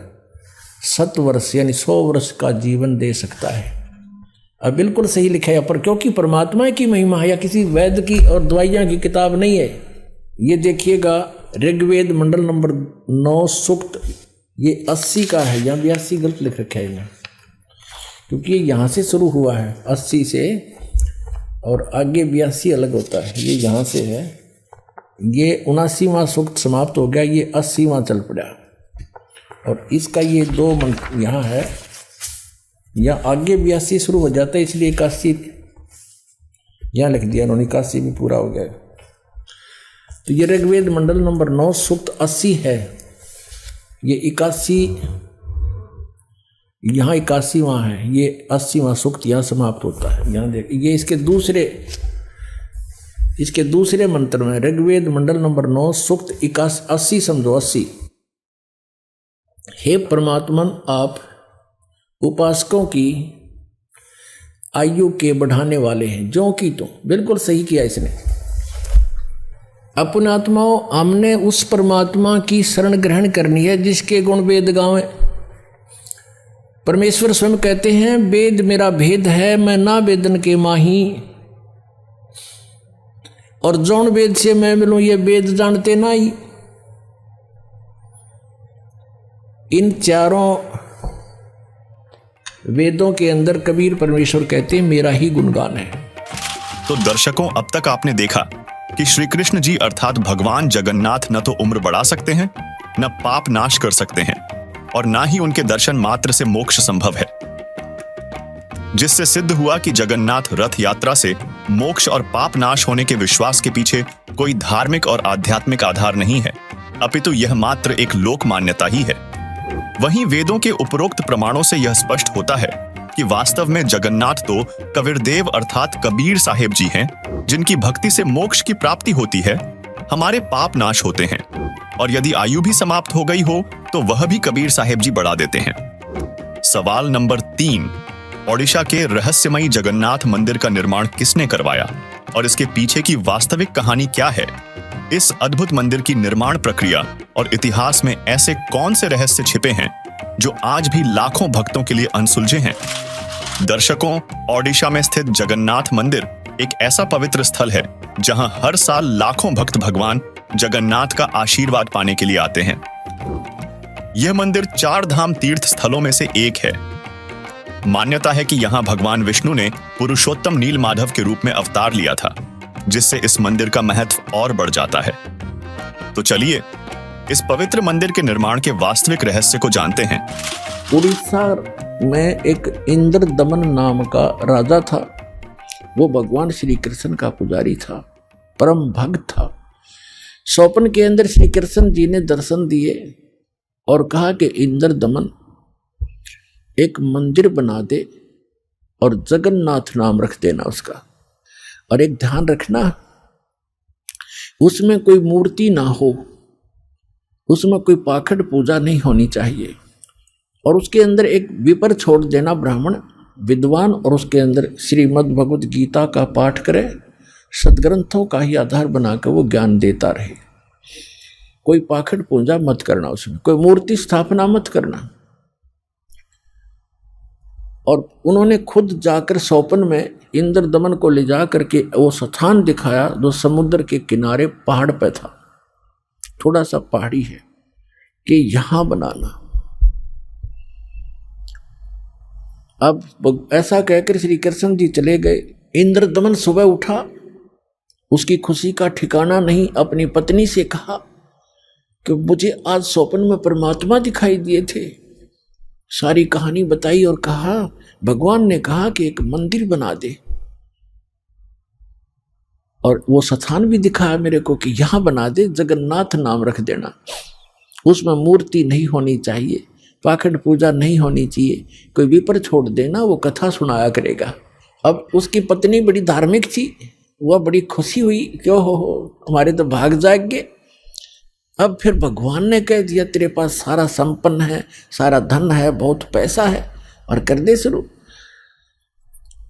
7 वर्ष यानी 100 वर्ष का जीवन दे सकता है। अब बिल्कुल सही लिखा है पर, क्योंकि परमात्मा की महिमा है या किसी वैद्य की और दवाइयाँ की किताब नहीं है। ये देखिएगा ऋग्वेद मंडल नंबर 9 सूक्त, ये 80 का है, यहाँ 82 गलत लिख रखा है यहाँ, क्योंकि ये यहाँ से शुरू हुआ है 80 से और आगे 82 अलग होता है। ये यहाँ से है, ये 79वां सूक्त समाप्त हो गया, ये 80वां चल पड़ा। और इसका ये 2 मंत्र यहाँ है, यहाँ आगे 82 शुरू हो जाता है, इसलिए 81 यहाँ लिख दिया उन्होंने, 81 भी पूरा हो गया। तो ये ऋग्वेद मंडल नंबर 9 सूक्त 80 है, ये 81 यहाँ 81 वहाँ है, ये 80वां सूक्त यहाँ समाप्त होता है। यहाँ देख, ये इसके दूसरे मंत्र में ऋग्वेद मंडल नंबर 9 सूक्त 80 समझो 80। हे परमात्मन, आप उपासकों की आयु के बढ़ाने वाले हैं, जो कि तो बिल्कुल सही किया इसने। अपने आत्माओं, हमने उस परमात्मा की शरण ग्रहण करनी है जिसके गुण वेद गावें। परमेश्वर स्वयं कहते हैं, वेद मेरा भेद है, मैं ना वेदन के माही, और जौन वेद से मैं मिलूं ये वेद जानते ना ही। इन चारों वेदों के अंदर कबीर परमेश्वर कहते हैं मेरा ही गुणगान है। तो दर्शकों, अब तक आपने देखा कि श्री कृष्ण जी अर्थात भगवान जगन्नाथ न तो उम्र बढ़ा सकते हैं, न पाप नाश कर सकते हैं, और ना ही उनके दर्शन मात्र से मोक्ष संभव है, जिससे सिद्ध हुआ कि जगन्नाथ रथ यात्रा से मोक्ष और पाप नाश होने के विश्वास के पीछे कोई धार्मिक और आध्यात्मिक आधार नहीं है, अपितु यह मात्र एक लोक मान्यता ही है। वहीं वेदों के उपरोक्त प्रमाणों से यह स्पष्ट होता है कि वास्तव में जगन्नाथ तो कबीरदेव अर्थात कबीर साहेब जी हैं, जिनकी भक्ति से मोक्ष की प्राप्ति होती है, हमारे पाप नाश होते हैं, और यदि आयु भी समाप्त हो गई हो तो वह भी कबीर साहेब जी बढ़ा देते हैं। सवाल नंबर 3, ओडिशा के रहस्यमयी जगन्नाथ मंदिर का निर्माण किसने करवाया और इसके पीछे की वास्तविक कहानी क्या है? इस अद्भुत मंदिर की निर्माण प्रक्रिया और इतिहास में ऐसे कौन से रहस्य छिपे हैं जो आज भी लाखों भक्तों के लिए अनसुलझे हैं? दर्शकों, ओडिशा में स्थित जगन्नाथ मंदिर एक ऐसा पवित्र स्थल है जहां हर साल लाखों भक्त भगवान जगन्नाथ का आशीर्वाद पाने के लिए आते हैं। यह मंदिर 4 धाम तीर्थ स्थलों में से एक है। मान्यता है कि यहां भगवान विष्णु ने पुरुषोत्तम नील माधव के रूप में अवतार लिया था, जिससे इस मंदिर का महत्व और बढ़ जाता है। तो चलिए इस पवित्र मंदिर के निर्माण के वास्तविक रहस्य को जानते हैं। उड़ीसा में एक इंद्रदमन नाम का राजा था। वो भगवान श्री कृष्ण का पुजारी था, परम भक्त था। स्वप्न के अंदर श्री कृष्ण जी ने दर्शन दिए और कहा कि इंद्र दमन एक मंदिर बना दे और जगन्नाथ नाम रख देना उसका, और एक ध्यान रखना उसमें कोई मूर्ति ना हो, उसमें कोई पाखंड पूजा नहीं होनी चाहिए, और उसके अंदर एक विपर छोड़ देना ब्राह्मण विद्वान, और उसके अंदर श्रीमद् भगवत गीता का पाठ करे, सदग्रंथों का ही आधार बनाकर वो ज्ञान देता रहे। कोई पाखंड पूजा मत करना, उसमें कोई मूर्ति स्थापना मत करना। और उन्होंने खुद जाकर स्वप्न में इंद्र दमन को ले जा करके वो स्थान दिखाया जो समुद्र के किनारे पहाड़ पे था, थोड़ा सा पहाड़ी है, कि यहां बनाना। अब ऐसा कहकर श्री कृष्ण जी चले गए। इंद्र दमन सुबह उठा, उसकी खुशी का ठिकाना नहीं। अपनी पत्नी से कहा कि मुझे आज स्वप्न में परमात्मा दिखाई दिए थे। सारी कहानी बताई और कहा भगवान ने कहा कि एक मंदिर बना दे, और वो स्थान भी दिखाया मेरे को कि यहां बना दे, जगन्नाथ नाम रख देना, उसमें मूर्ति नहीं होनी चाहिए, पाखंड पूजा नहीं होनी चाहिए, कोई विपर छोड़ देना, वो कथा सुनाया करेगा। अब उसकी पत्नी बड़ी धार्मिक थी, वह बड़ी खुशी हुई, क्यों हो हमारे तो भाग जाग गए। अब फिर भगवान ने कह दिया तेरे पास सारा संपन्न है, सारा धन है, बहुत पैसा है, और कर दे शुरू।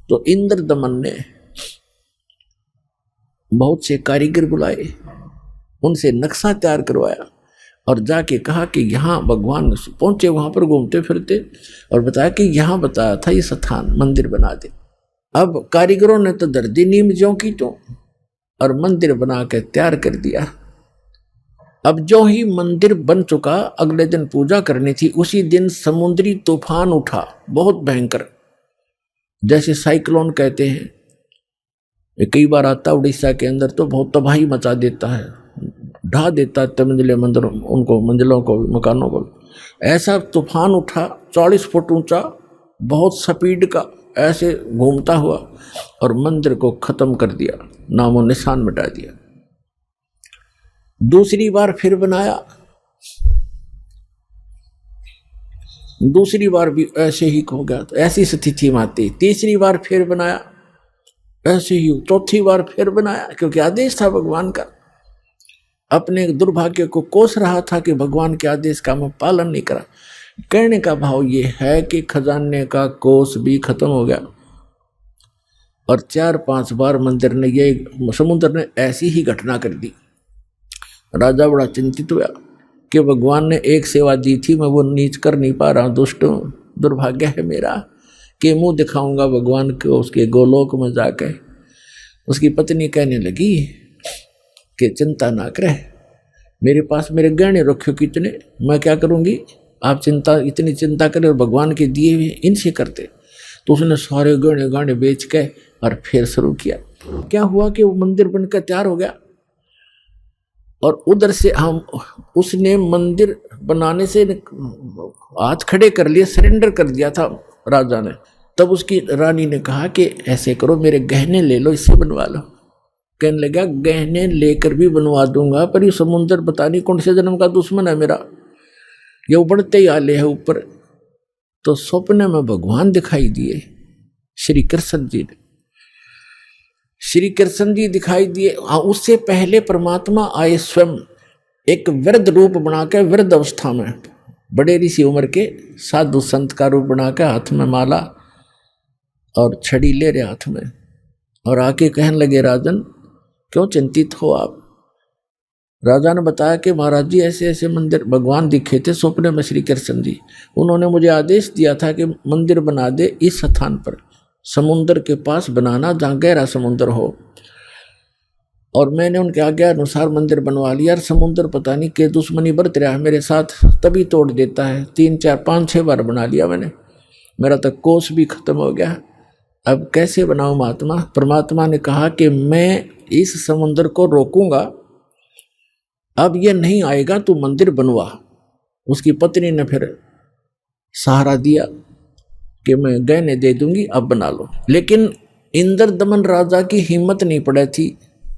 तो इंद्र दमन ने बहुत से कारीगर बुलाए, उनसे नक्शा तैयार करवाया और जाके कहा कि यहाँ भगवान पहुंचे, वहां पर घूमते फिरते, और बताया कि यहाँ बताया था ये स्थान मंदिर बना दे। अब कारीगरों ने तो दर्दी नीम ज्यों की तो, और मंदिर बना के तैयार कर दिया। अब जो ही मंदिर बन चुका, अगले दिन पूजा करनी थी। उसी दिन समुद्री तूफान उठा, बहुत भयंकर, जैसे साइक्लोन कहते हैं। ये कई बार आता उड़ीसा के अंदर, तो बहुत तबाही मचा देता है, ढा देता है मंजिले मंदिरों उनको, मंजिलों को, मकानों को। ऐसा तूफान उठा 40 फुट ऊंचा, बहुत स्पीड का, ऐसे घूमता हुआ, और मंदिर को खत्म कर दिया, नामो निशान मिटा दिया। दूसरी बार फिर बनाया, दूसरी बार भी ऐसे ही हो गया, तो ऐसी स्थिति में आती। तीसरी बार फिर बनाया, ऐसे ही। चौथी बार फिर बनाया, क्योंकि आदेश था भगवान का। अपने दुर्भाग्य को कोस रहा था कि भगवान के आदेश का मैं पालन नहीं करा। कहने का भाव ये है कि खजाने का कोस भी खत्म हो गया, और 4-5 बार मंदिर ने, ये समुद्र ने ऐसी ही घटना कर दी। राजा बड़ा चिंतित हुआ कि भगवान ने एक सेवा दी थी, मैं वो नीच कर नहीं पा रहा, दुष्ट हूँ, दुर्भाग्य है मेरा कि मुंह दिखाऊंगा भगवान को उसके गोलोक में जाकर। उसकी पत्नी कहने लगी कि चिंता ना करे, मेरे पास मेरे गहने रखे कितने, मैं क्या करूँगी, आप इतनी चिंता करें, और भगवान के दिए हुए इनसे करते। तो उसने सारे गहने बेच के और फिर शुरू किया। क्या हुआ कि वो मंदिर बनकर तैयार हो गया, और उधर से उसने मंदिर बनाने से हाथ खड़े कर लिए, सरेंडर कर दिया था राजा ने। तब उसकी रानी ने कहा कि ऐसे करो, मेरे गहने ले लो, इससे बनवा लो। कहने लगा गहने लेकर भी बनवा दूंगा, पर ये समुद्र पता नहीं कौन से जन्म का दुश्मन है मेरा, ये उबड़ते ही आले है ऊपर। तो स्वप्न में भगवान दिखाई दिए, श्री कृष्ण जी ने, श्री कृष्ण जी दिखाई दिए। उससे पहले परमात्मा आए स्वयं, एक वृद्ध रूप बनाकर, वृद्ध अवस्था में, बड़े ऋषि उम्र के साधु संत का रूप बनाकर, हाथ में माला और छड़ी ले रहे हाथ में, और आके कहने लगे राजन क्यों चिंतित हो आप। राजा ने बताया कि महाराज जी ऐसे ऐसे मंदिर भगवान दिखे थे स्वप्न में श्री कृष्ण जी, उन्होंने मुझे आदेश दिया था कि मंदिर बना दे इस स्थान पर, समुद्र के पास बनाना जहाँ गहरा समुद्र हो। और मैंने उनके आज्ञा अनुसार मंदिर बनवा लिया। और समुद्र पता नहीं के दुश्मनी बरत रहा है मेरे साथ, तभी तोड़ देता है। 3, 4, 5, 6 बार बना लिया मैंने, मेरा तो कोष भी खत्म हो गया। अब कैसे बनाऊं महात्मा। परमात्मा ने कहा कि मैं इस समुद्र को रोकूंगा, अब ये नहीं आएगा, तू मंदिर बनवा। उसकी पत्नी ने फिर सहारा दिया कि मैं गहने दे दूंगी, अब बना लो। लेकिन इंद्र दमन राजा की हिम्मत नहीं पड़ी थी,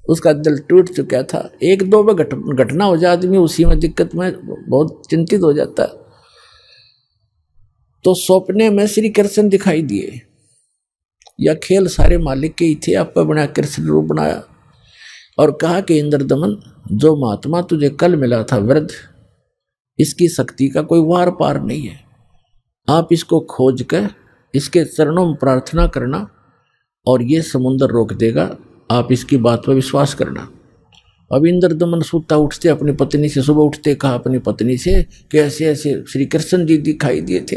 उसका दिल टूट चुका था। एक दो में घटना हो जाए आदमी उसी में दिक्कत में बहुत चिंतित हो जाता। तो सपने में श्री कृष्ण दिखाई दिए। यह खेल सारे मालिक के ही थे, आपका बना कृष्ण रूप बनाया और कहा कि इंद्रदमन, जो महात्मा तुझे कल मिला था वृद्ध, इसकी शक्ति का कोई वार पार नहीं है। आप इसको खोज कर इसके चरणों में प्रार्थना करना और ये समुद्र रोक देगा। आप इसकी बात पर विश्वास करना। अब इंद्रदमन सूता उठते अपनी पत्नी से, सुबह उठते कहा अपनी पत्नी से कि ऐसे ऐसे श्री कृष्ण जी दिखाई दिए थे।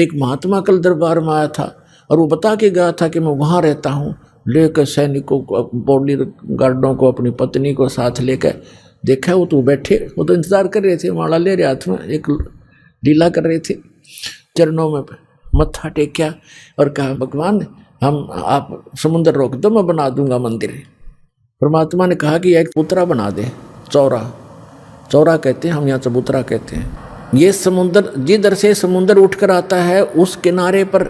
एक महात्मा कल दरबार में आया था और वो बता के गया था कि मैं वहाँ रहता हूँ। लेकर सैनिकों को, बॉडी गार्डों को, अपनी पत्नी को साथ लेकर देखा। वो तो बैठे, वो तो इंतजार कर रहे थे, माला ले रहे हाथ में, एक लीला कर रहे थे। चरणों में मत्था टेका और कहा भगवान आप समुद्र रोक दो, मैं बना दूंगा मंदिर। परमात्मा ने कहा कि एक चबूतरा बना दे, चौरा कहते हैं हम यहाँ, चबूतरा कहते हैं। ये समुद्र जिधर से समुद्र उठकर आता है उस किनारे पर,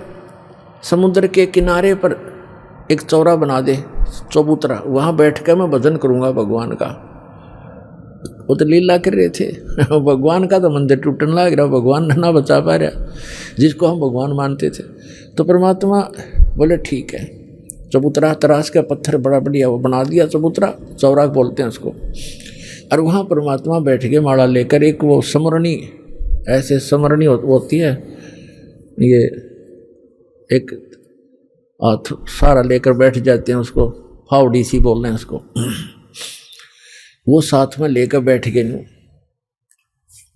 समुद्र के किनारे पर एक चौरा बना दे, चबूतरा। वहाँ बैठ कर मैं भजन करूँगा भगवान का। वो तो लीला कर रहे थे। भगवान का तो मंदिर टूटने लग रहा, भगवान ना बचा पा रहा जिसको हम भगवान मानते थे। तो परमात्मा बोले ठीक है, चबूतरा तराश का पत्थर बड़ा बढ़िया वो बना दिया, चबूतरा, चौरा बोलते हैं उसको। और वहाँ परमात्मा बैठ के माला लेकर, एक वो समरणी, ऐसे समरणी होती है, ये एक हाथ सारा लेकर बैठ जाते हैं, उसको फावड़ी सी बोल रहे हैं उसको। वो साथ में लेकर बैठ गए।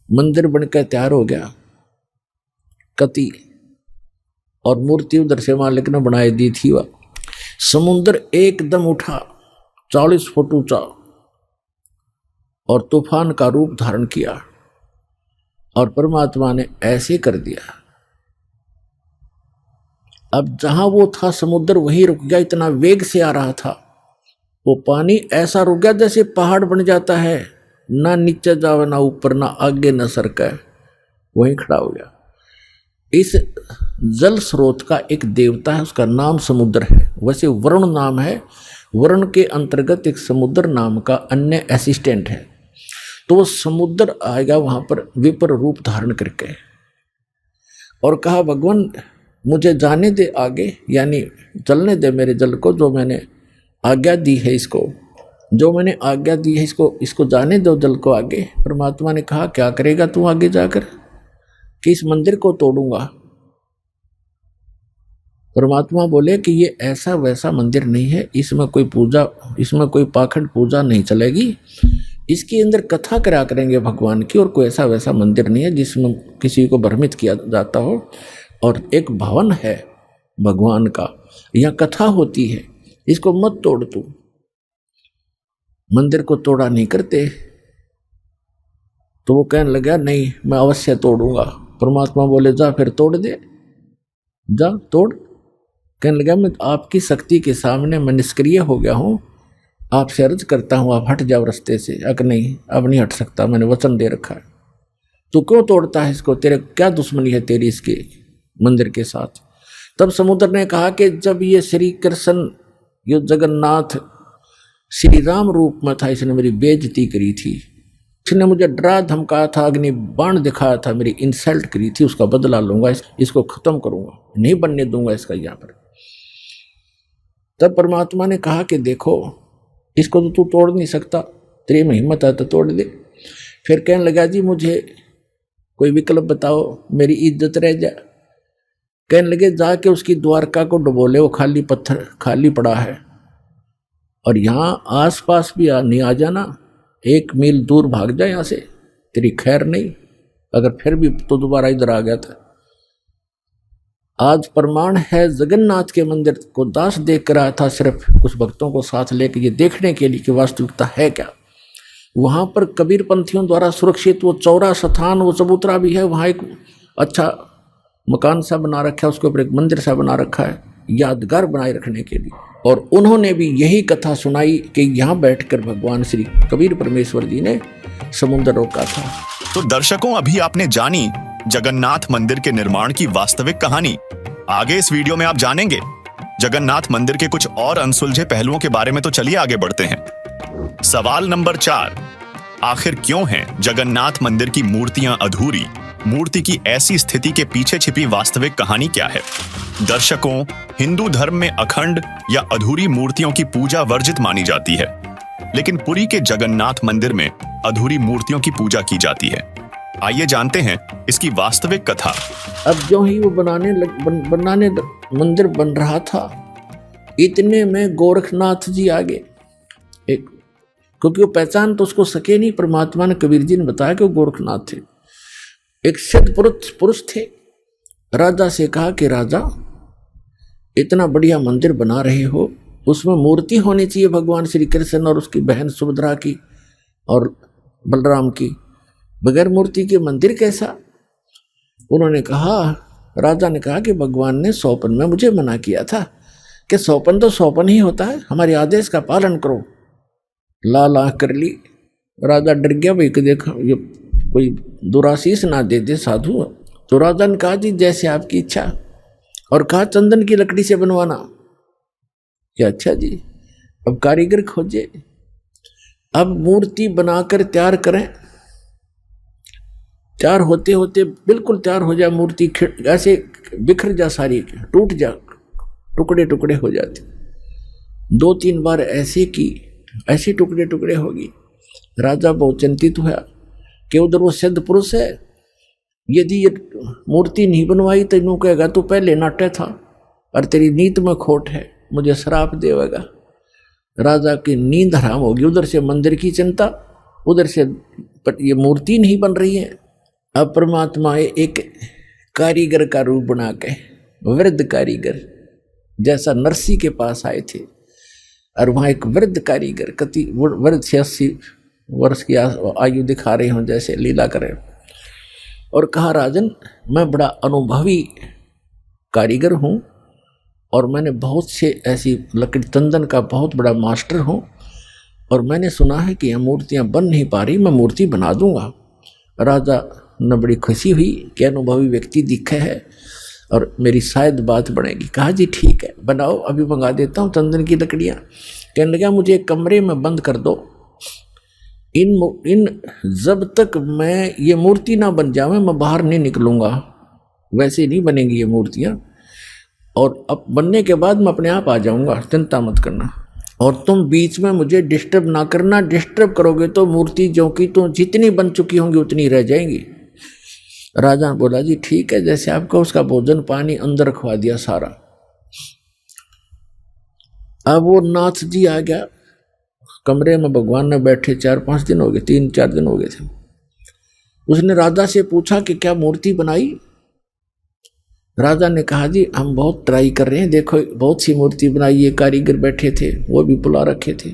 मंदिर बनकर तैयार हो गया, कति और मूर्ति उधर से मालिक ने बनाई दी थी। वह समुद्र एकदम उठा, 40 फुट ऊंचा, और तूफान का रूप धारण किया। और परमात्मा ने ऐसे कर दिया, अब जहां वो था समुद्र वहीं रुक गया। इतना वेग से आ रहा था वो पानी, ऐसा रुक गया जैसे पहाड़ बन जाता है, ना नीचे जावे ना ऊपर, ना आगे ना सरका, वहीं खड़ा हो गया। इस जल स्रोत का एक देवता है, उसका नाम समुद्र है। वैसे वरुण नाम है, वरुण के अंतर्गत एक समुद्र नाम का अन्य असिस्टेंट है। तो वो समुद्र आएगा वहां पर विपर रूप धारण करके और कहा भगवान मुझे जाने दे आगे, यानी चलने दे मेरे जल को, जो मैंने आज्ञा दी है इसको, जो मैंने आज्ञा दी है इसको जाने दो जल को आगे। परमात्मा ने कहा क्या करेगा तू आगे जाकर? कि इस मंदिर को तोड़ूंगा। परमात्मा बोले कि ये ऐसा वैसा मंदिर नहीं है, इसमें कोई पूजा, इसमें कोई पाखंड पूजा नहीं चलेगी, इसके अंदर कथा करा करेंगे भगवान की, और कोई ऐसा वैसा मंदिर नहीं है जिसमें किसी को भ्रमित किया जाता हो। और एक भवन है भगवान का, यहाँ कथा होती है, इसको मत तोड़ तू। मंदिर को तोड़ा नहीं करते। तो वो कहने लगा नहीं मैं अवश्य तोड़ूंगा। परमात्मा बोले जा फिर तोड़ दे, जा तोड़। कहने लगा मैं आपकी शक्ति के सामने मैं निष्क्रिय हो गया हूँ, आपसे अर्ज करता हूँ आप हट जाओ रास्ते से। अक नहीं, अब नहीं हट सकता, मैंने वचन दे रखा है। तू क्यों तोड़ता है इसको, तेरे क्या दुश्मनी है तेरी इसके मंदिर के साथ? तब समुद्र ने कहा कि जब ये श्री कृष्ण, ये जगन्नाथ श्री राम रूप में था, इसने मेरी बेइज्जती करी थी, इसने मुझे डरा धमकाया था, अग्नि बाण दिखाया था, मेरी इंसल्ट करी थी, उसका बदला लूंगा, इसको खत्म करूंगा, नहीं बनने दूंगा इसका यहाँ पर। तब परमात्मा ने कहा कि देखो इसको तो तू तोड़ नहीं सकता, तेरे में हिम्मत है तो तोड़ दे। फिर कहने लगा जी मुझे कोई विकल्प बताओ, मेरी इज्जत रह जाए। कहने लगे जाके उसकी द्वारका को डुबो ले, वो खाली पत्थर खाली पड़ा है, और यहाँ आसपास भी नहीं आ जाना, 1 मील दूर भाग जाए यहाँ से, तेरी खैर नहीं। अगर फिर भी तो दोबारा इधर आ गया था। आज प्रमाण है जगन्नाथ के मंदिर को दास देख कर आया था, सिर्फ कुछ भक्तों को साथ लेकर ये देखने के लिए कि वास्तविकता है क्या। वहाँ पर कबीर पंथियों द्वारा सुरक्षित वो चौरा स्थान, वो चबूतरा भी है, वहाँ एक अच्छा मकान सा बना रखा है, उसके ऊपर एक मंदिर सा बना रखा है यादगार बनाए रखने के लिए। और उन्होंने भी यही कथा सुनाई कि यहाँ बैठकर भगवान श्री कबीर परमेश्वर जी ने समुद्र रोका था। तो दर्शकों अभी आपने जानी जगन्नाथ मंदिर के निर्माण की वास्तविक कहानी। आगे इस वीडियो में आप जानेंगे जगन्नाथ मंदिर के कुछ और अनसुलझे पहलुओं के बारे में। तो चलिए आगे बढ़ते हैं। सवाल नंबर 4, आखिर क्यों हैं जगन्नाथ मंदिर की मूर्तियां अधूरी? मूर्ति की ऐसी स्थिति के पीछे छिपी वास्तविक कहानी क्या है? दर्शकों, हिंदू धर्म में अखंड या अधूरी मूर्तियों की पूजा वर्जित मानी जाती है, लेकिन पुरी के जगन्नाथ मंदिर में अधूरी मूर्तियों की पूजा की जाती है। आइए जानते हैं इसकी वास्तविक कथा। अब जो ही वो बनाने मंदिर बन रहा था, इतने में गोरखनाथ जी आ गए। एक क्योंकि वो पहचान तो उसको सके नहीं, परमात्मा ने, कबीर जी ने बताया कि वो गोरखनाथ थे। एक सिद्ध पुरुष थे। राजा से कहा कि राजा, इतना बढ़िया मंदिर बना रहे हो, उसमें मूर्ति होनी चाहिए भगवान श्री कृष्ण और उसकी बहन सुभद्रा की और बलराम की। बगैर मूर्ति के मंदिर कैसा? उन्होंने कहा, राजा ने कहा कि भगवान ने सौपन में मुझे मना किया था कि सौपन तो सौपन ही होता है, हमारे आदेश का पालन करो। लाल आँख कर ली। राजा डर गया, भाई कि देखो ये कोई दुराशीष ना दे दे साधु। तो राजा ने कहा, जी जैसे आपकी इच्छा, और कहा चंदन की लकड़ी से बनवाना। क्या? अच्छा जी। अब कारीगर खोजे, अब मूर्ति बनाकर तैयार करें। तैयार होते होते बिल्कुल तैयार हो जाए मूर्ति, ऐसे बिखर जा, सारी टूट जा, टुकड़े टुकड़े हो जाते। 2-3 बार ऐसे की, ऐसे टुकड़े टुकड़े होगी। राजा बहुत चिंतित हुआ कि उधर वो सिद्ध पुरुष है, यदि ये मूर्ति नहीं बनवाई तो यूँ कहेगा तू पहले नाट्य था और तेरी नीत में खोट है, मुझे श्राप देगा। राजा की नींद हराम होगी। उधर से मंदिर की चिंता, उधर से ये मूर्ति नहीं बन रही है। अब परमात्मा एक कारीगर का रूप बना के, वृद्ध कारीगर जैसा नरसी के पास आए थे, और वहाँ एक वृद्ध कारीगर, कति वृद्ध 86 वर्ष की आयु दिखा रहे हों, जैसे लीला करें, और कहा, राजन मैं बड़ा अनुभवी कारीगर हूँ और मैंने बहुत से ऐसी लकड़ी चंदन का बहुत बड़ा मास्टर हूँ, और मैंने सुना है कि यह मूर्तियाँ बन नहीं पा रही, मैं मूर्ति बना दूंगा। राजा ने बड़ी खुशी हुई कि अनुभवी व्यक्ति दिखे है और मेरी शायद बात बनेगी। कहा, जी ठीक है, बनाओ, अभी मंगा देता हूँ चंदन की लकड़ियाँ। कहने लगा, मुझे एक कमरे में बंद कर दो, इन जब तक मैं ये मूर्ति ना बन जावे मैं बाहर नहीं निकलूँगा। वैसे नहीं बनेंगी ये मूर्तियाँ, और अब बनने के बाद मैं अपने आप आ जाऊँगा, चिंता मत करना। और तुम बीच में मुझे डिस्टर्ब ना करना, डिस्टर्ब करोगे तो मूर्ति जो कि तो जितनी बन चुकी होंगी उतनी रह जाएंगी। राजा बोला, जी ठीक है, जैसे आपको। उसका भोजन पानी अंदर रखवा दिया सारा। अब वो नाथ जी आ गया कमरे में, भगवान ने बैठे 4-5 दिन हो गए, 3-4 दिन हो गए थे। उसने राजा से पूछा कि क्या मूर्ति बनाई? राजा ने कहा, जी हम बहुत ट्राई कर रहे हैं, देखो बहुत सी मूर्ति बनाई है, कारीगर बैठे थे, वो भी बुला रखे थे,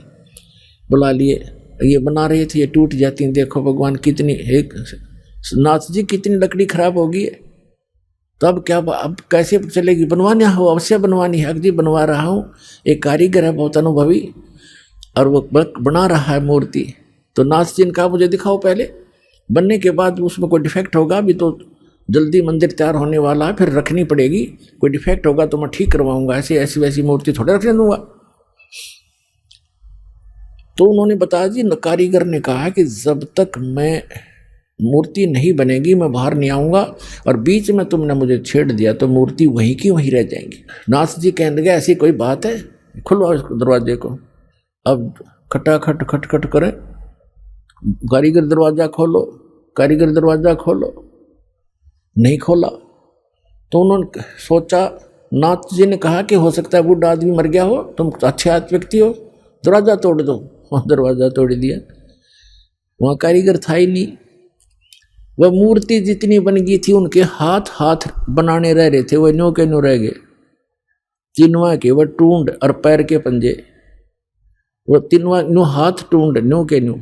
बुला लिए, ये बना रहे थे, ये टूट जाती हैं, देखो भगवान कितनी, एक नाथ जी कितनी लकड़ी खराब होगी है, तो अब क्या, अब कैसे चलेगी? बनवानी हो, अवश्य बनवानी है। जी बनवा रहा हूँ, एक कारीगर है बहुत अनुभवी और वो बना रहा है मूर्ति। तो नाथ जी ने कहा, मुझे दिखाओ पहले, बनने के बाद उसमें कोई डिफेक्ट होगा, अभी तो जल्दी मंदिर तैयार होने वाला है, फिर रखनी पड़ेगी, कोई डिफेक्ट होगा तो मैं ठीक करवाऊंगा, ऐसी ऐसी वैसी मूर्ति थोड़े रखने दूंगा। तो उन्होंने बताया, जी कारीगर ने कहा कि जब तक मैं मूर्ति नहीं बनेगी मैं बाहर नहीं आऊँगा, और बीच में तुमने मुझे छेड़ दिया तो मूर्ति वहीं की वहीं रह जाएंगी। नाथ जी कहने लगे, ऐसी कोई बात है, खुलवाओ इस दरवाजे को। अब खटाखट खटखट करें, कारीगर दरवाज़ा खोलो, कारीगर दरवाज़ा खोलो, नहीं खोला। तो उन्होंने सोचा, नाथ जी ने कहा कि हो सकता है बूढ़ा आदमी मर गया हो, तुम अच्छे व्यक्ति हो, दरवाज़ा तोड़ दो। वहाँ दरवाज़ा तोड़ दिया, वहाँ कारीगर था ही नहीं। वह मूर्ति जितनी बन गई थी, उनके हाथ बनाने रह रहे थे, वह न्यू के न्यू रह गए। तीनवा के वह टूंड और पैर के पंजे, वो तीनवा न्यू हाथ टूंड, न्यू के न्यू,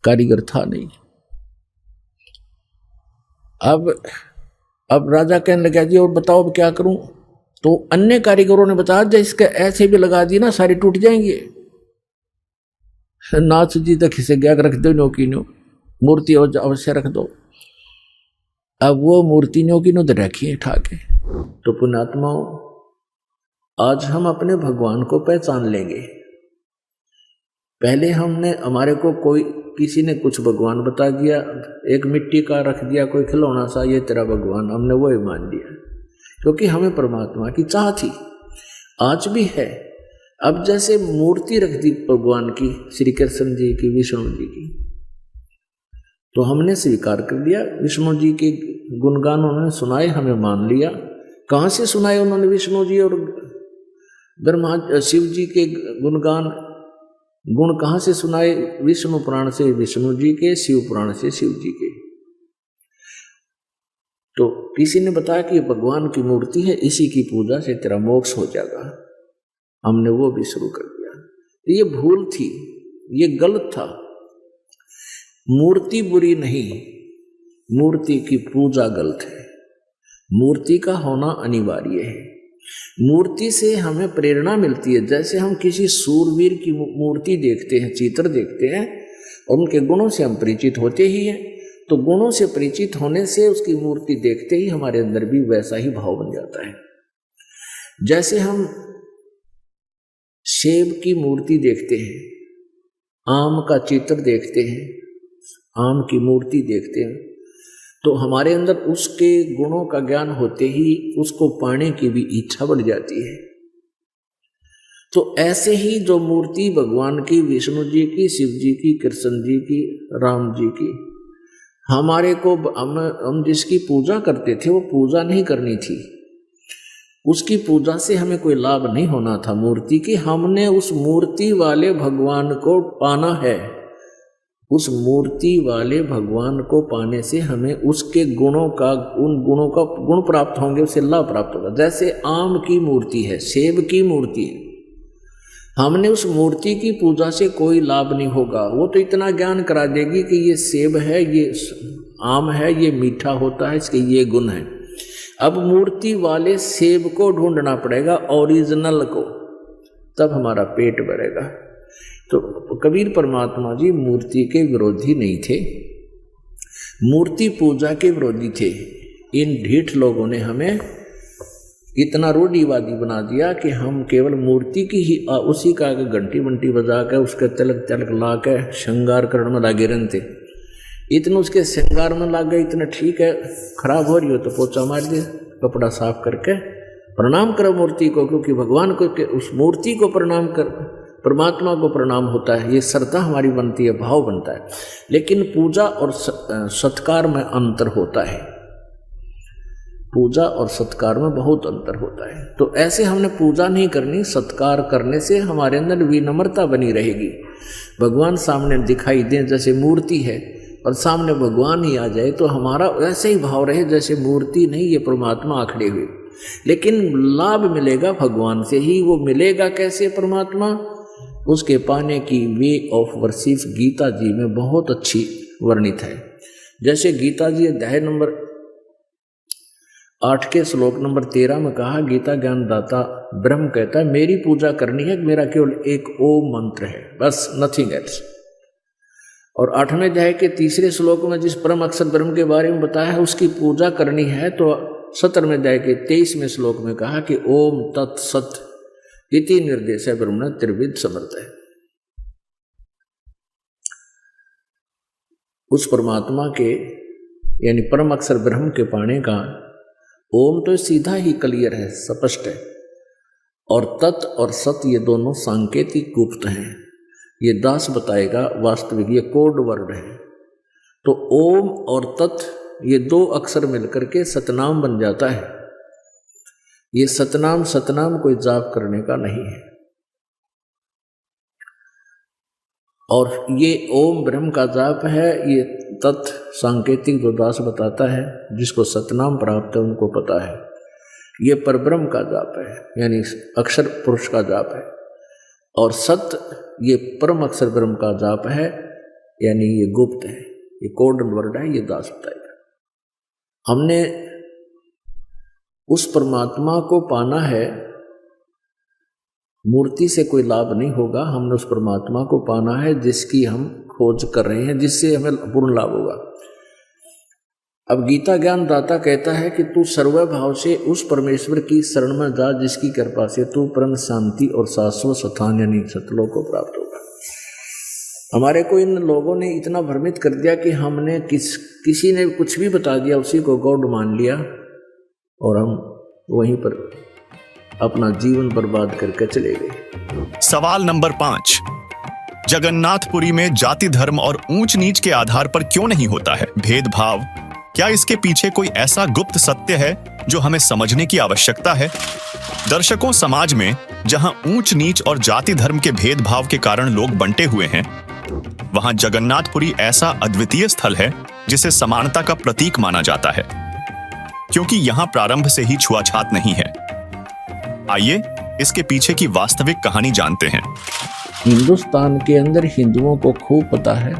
कारीगर था नहीं। अब राजा कहने लगा, जी और बताओ अब क्या करूं? तो अन्य कारीगरों ने बताया, जब इसके ऐसे भी लगा दी ना सारी टूट जाएंगे। नाथ जी तक इसे गया, रख दो न्यो की न्यो, मूर्ति अवश्य रख दो। अब वो मूर्ति न्यो की न्यो रखी ठाके। तो पुण्यात्माओं, आज हम अपने भगवान को पहचान लेंगे। पहले हमने हमारे को कोई किसी ने कुछ भगवान बता दिया, एक मिट्टी का रख दिया कोई खिलौना सा, ये तेरा भगवान, हमने वो ही मान लिया, क्योंकि हमें परमात्मा की चाह थी, आज भी है। अब जैसे मूर्ति रख दी भगवान की, श्री कृष्ण जी की, विष्णु जी की, तो हमने स्वीकार कर लिया। विष्णु जी के गुणगान उन्होंने सुनाए, हमें मान लिया। कहाँ से सुनाए उन्होंने विष्णु जी और ब्रह्मा शिव जी के गुणगान, गुण कहाँ से सुनाए? विष्णु पुराण से विष्णु जी के, शिव पुराण से शिव जी के। तो किसी ने बताया कि भगवान की मूर्ति है, इसी की पूजा से तेरा मोक्ष हो जाएगा, हमने वो भी शुरू कर दिया। ये भूल थी, ये गलत था। मूर्ति बुरी नहीं, मूर्ति की पूजा गलत है। मूर्ति का होना अनिवार्य है। मूर्ति से हमें प्रेरणा मिलती है। जैसे हम किसी सूरवीर की मूर्ति देखते हैं, चित्र देखते हैं, और उनके गुणों से हम परिचित होते ही हैं, तो गुणों से परिचित होने से उसकी मूर्ति देखते ही हमारे अंदर भी वैसा ही भाव बन जाता है। जैसे हम सेब की मूर्ति देखते हैं, आम का चित्र देखते हैं, आम की मूर्ति देखते हैं, तो हमारे अंदर उसके गुणों का ज्ञान होते ही उसको पाने की भी इच्छा बढ़ जाती है। तो ऐसे ही जो मूर्ति भगवान की, विष्णु जी की, शिव जी की, कृष्ण जी की, राम जी की, हमारे को हम जिसकी पूजा करते थे वो पूजा नहीं करनी थी। उसकी पूजा से हमें कोई लाभ नहीं होना था मूर्ति की। हमने उस मूर्ति वाले भगवान को पाना है। उस मूर्ति वाले भगवान को पाने से हमें उसके गुणों का, उन गुणों का गुण प्राप्त होंगे, उससे लाभ प्राप्त होगा। जैसे आम की मूर्ति है, सेब की मूर्ति है, हमने उस मूर्ति की पूजा से कोई लाभ नहीं होगा। वो तो इतना ज्ञान करा देगी कि ये सेब है, ये आम है, ये मीठा होता है, इसके ये गुण है। अब मूर्ति वाले सेब को ढूंढना पड़ेगा, ओरिजिनल को, तब हमारा पेट भरेगा। तो कबीर परमात्मा जी मूर्ति के विरोधी नहीं थे, मूर्ति पूजा के विरोधी थे। इन ढीठ लोगों ने हमें इतना रूढ़िवादी बना दिया कि हम केवल मूर्ति की ही उसी का घंटी बंटी बजा कर, उसके तिलक तिलक ला के श्रृंगार करने में लागे रहते। इतना उसके श्रृंगार में लाग गए, इतना ठीक है, खराब हो रही हो तो पोछा मार दे, कपड़ा साफ करके प्रणाम करो मूर्ति को, क्योंकि भगवान को उस मूर्ति को प्रणाम कर, परमात्मा को प्रणाम होता है। ये श्रद्धा हमारी बनती है, भाव बनता है। लेकिन पूजा और सत्कार में अंतर होता है। पूजा और सत्कार में बहुत अंतर होता है। तो ऐसे हमने पूजा नहीं करनी, सत्कार करने से हमारे अंदर विनम्रता बनी रहेगी। भगवान सामने दिखाई दें, जैसे मूर्ति है और सामने भगवान ही आ जाए, तो हमारा वैसे ही भाव रहे जैसे मूर्ति नहीं, ये परमात्मा आखड़े हुए। लेकिन लाभ मिलेगा भगवान से ही। वो मिलेगा कैसे परमात्मा? उसके पाने की वे ऑफ वर्शिप गीता जी में बहुत अच्छी वर्णित है। जैसे गीता जी अध्याय नंबर 8 के श्लोक नंबर 13 में कहा, गीता ज्ञान दाता ब्रह्म कहता है, मेरी पूजा करनी है, मेरा केवल एक ओम मंत्र है, बस, नथिंग एल्स। और 8वें अध्याय के 3 श्लोक में जिस परम अक्षर ब्रह्म के बारे में बताया है, उसकी पूजा करनी है, तो 17वें अध्याय के 23वें श्लोक में कहा कि ओम तत्सत इति निर्देश है ब्रह्म त्रिविध समर्थ है। उस परमात्मा के यानी परम अक्षर ब्रह्म के पाने का ओम तो सीधा ही क्लियर है, स्पष्ट है, और तत् और सत ये दोनों सांकेतिक गुप्त हैं। ये दास बताएगा, वास्तविक ये कोड वर्ड है। तो ओम और तत् ये 2 अक्षर मिलकर के सतनाम बन जाता है। ये सतनाम कोई जाप करने का नहीं है। और ये ओम ब्रह्म का जाप है, ये तत् सांकेतिक जो दास बताता है, जिसको सतनाम प्राप्त है उनको पता है, ये परब्रह्म का जाप है, यानी अक्षर पुरुष का जाप है। और सत ये परम अक्षर ब्रह्म का जाप है, यानी ये गुप्त है, ये कोड वर्ड है, ये दास बताएगा। हमने उस परमात्मा को पाना है, मूर्ति से कोई लाभ नहीं होगा। हमने उस परमात्मा को पाना है जिसकी हम खोज कर रहे हैं, जिससे हमें पूर्ण लाभ होगा। अब गीता ज्ञान दाता कहता है कि तू सर्वभाव से उस परमेश्वर की शरण में जा, जिसकी कृपा से तू परम शांति और शाश्वत स्थान यानी सतलोक को प्राप्त होगा। हमारे को इन लोगों ने इतना भ्रमित कर दिया कि हमने किसी ने कुछ भी बता दिया उसी को गॉड मान लिया और हम वहीं पर अपना जीवन बर्बाद करके चले गए। सवाल नंबर 5, जगन्नाथपुरी में जाति धर्म और ऊंच नीच के आधार पर क्यों नहीं होता है भेदभाव? क्या इसके पीछे कोई ऐसा गुप्त सत्य है जो हमें समझने की आवश्यकता है? दर्शकों, समाज में जहां ऊंच नीच और जाति धर्म के भेदभाव के कारण लोग बंटे हुए हैं, वहां जगन्नाथपुरी ऐसा अद्वितीय स्थल है जिसे समानता का प्रतीक माना जाता है, क्योंकि यहां प्रारंभ से ही छुआछात नहीं है। आइए इसके पीछे की वास्तविक कहानी जानते हैं। हिंदुस्तान के अंदर हिंदुओं को खूब पता है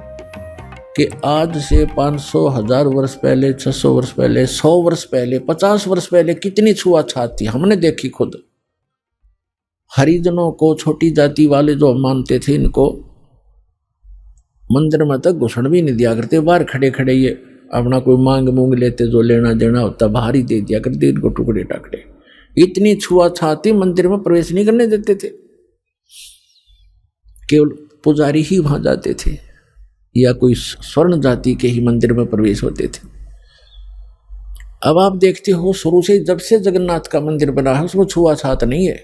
कि आज से 500 1000 वर्ष पहले, 600 वर्ष पहले, 100 वर्ष पहले, 50 वर्ष पहले कितनी छुआछात थी, हमने देखी खुद। हरिजनों को, छोटी जाति वाले जो मानते थे, इनको मंदिर में तक घुसण भी नहीं दिया करते। बाहर खड़े खड़े ये अपना कोई मांग मूंग लेते, जो लेना देना होता बाहर ही दे दिया करते इनको, टुकड़े टाकड़े। इतनी छुआछात थी, मंदिर में प्रवेश नहीं करने देते थे। केवल पुजारी ही वहां जाते थे या कोई स्वर्ण जाति के ही मंदिर में प्रवेश होते थे। अब आप देखते हो शुरू से जब से जगन्नाथ का मंदिर बना है उसमें छुआछात नहीं है।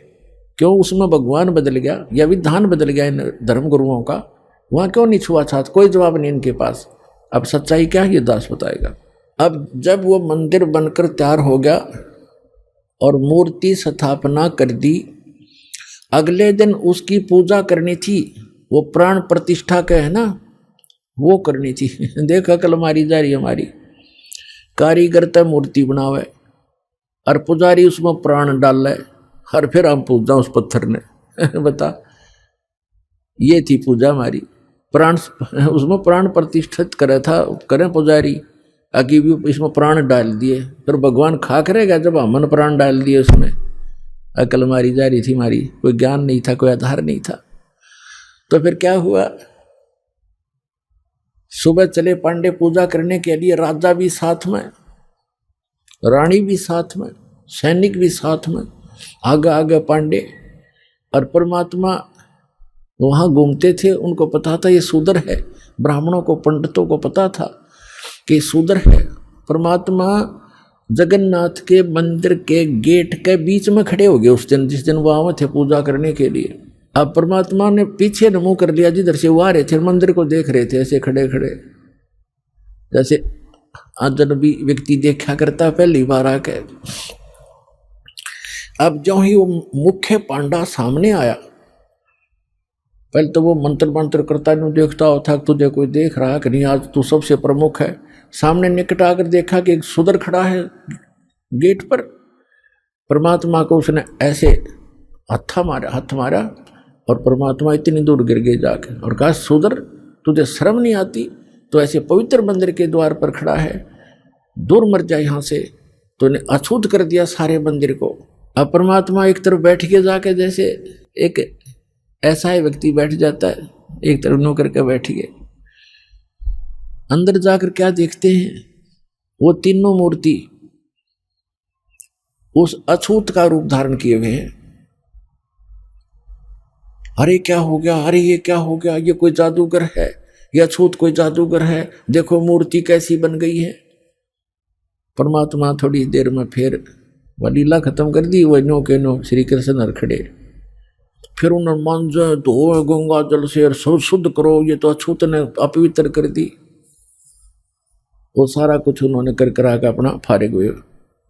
क्यों? उसमें भगवान बदल गया या विधान बदल गया इन धर्म गुरुओं का? वहां क्यों नहीं छुआछात? कोई जवाब नहीं इनके पास। अब सच्चाई क्या है ये दास बताएगा। अब जब वो मंदिर बनकर तैयार हो गया और मूर्ति स्थापना कर दी, अगले दिन उसकी पूजा करनी थी। वो प्राण प्रतिष्ठा का है ना, वो करनी थी। देख अकल मारी जा रही हमारी। कारीगर तो मूर्ति बनावे और पुजारी उसमें प्राण डाल है और फिर हम पूजा उस पत्थर ने। बता, ये थी पूजा हमारी। प्राण उसमें प्राण प्रतिष्ठित करे था, करें पुजारी, आगे भी इसमें प्राण डाल दिए, फिर भगवान खा करेगा जब हमने प्राण डाल दिए उसमें। अकल मारी जा रही थी हमारी, कोई ज्ञान नहीं था, कोई आधार नहीं था। तो फिर क्या हुआ, सुबह चले पांडे पूजा करने के लिए। राजा भी साथ में, रानी भी साथ में, सैनिक भी साथ में, आगे आगे पांडे। और परमात्मा वहां घूमते थे। उनको पता था ये शूद्र है। ब्राह्मणों को, पंडितों को पता था कि शूद्र है। परमात्मा जगन्नाथ के मंदिर के गेट के बीच में खड़े हो गए उस दिन, जिस दिन वहां थे पूजा करने के लिए। अब परमात्मा ने पीछे न मुंह कर लिया, जिधर से वो आ रहे थे मंदिर को देख रहे थे ऐसे खड़े खड़े, जैसे अजनबी व्यक्ति देखा करता पहली बार आके। अब जो ही वो मुख्य पांडा सामने आया, पहले तो वो मंत्र करता नहीं देखता होता तुझे कोई देख रहा कि नहीं, आज तू सबसे प्रमुख है। सामने निकट आकर देखा कि एक शूद्र खड़ा है गेट पर। परमात्मा को उसने ऐसे हाथ मारा और परमात्मा इतनी दूर गिर गए जाके और कहा, शूद्र तुझे शर्म नहीं आती? तो ऐसे पवित्र मंदिर के द्वार पर खड़ा है, दूर मर जाए यहाँ से। तो ने अछूत कर दिया सारे मंदिर को। अब परमात्मा एक तरफ बैठ के जाके, जैसे एक ऐसा ही व्यक्ति बैठ जाता है, एक तरफ नो करके बैठ गए। अंदर जाकर क्या देखते हैं, वो तीनों मूर्ति उस अछूत का रूप धारण किए हुए हैं। अरे क्या हो गया, अरे ये क्या हो गया, ये कोई जादूगर है, ये अछूत कोई जादूगर है, देखो मूर्ति कैसी बन गई है। परमात्मा थोड़ी देर में फिर वह लीला खत्म कर दी। वह नो के नो श्री कृष्ण हर खड़े, फिर उन्होंने मांझे धो गंगा जल से शुद्ध करो, ये तो अछूत ने अपवित्र कर दी। वो सारा कुछ उन्होंने कर करा के अपना फारिग हुए,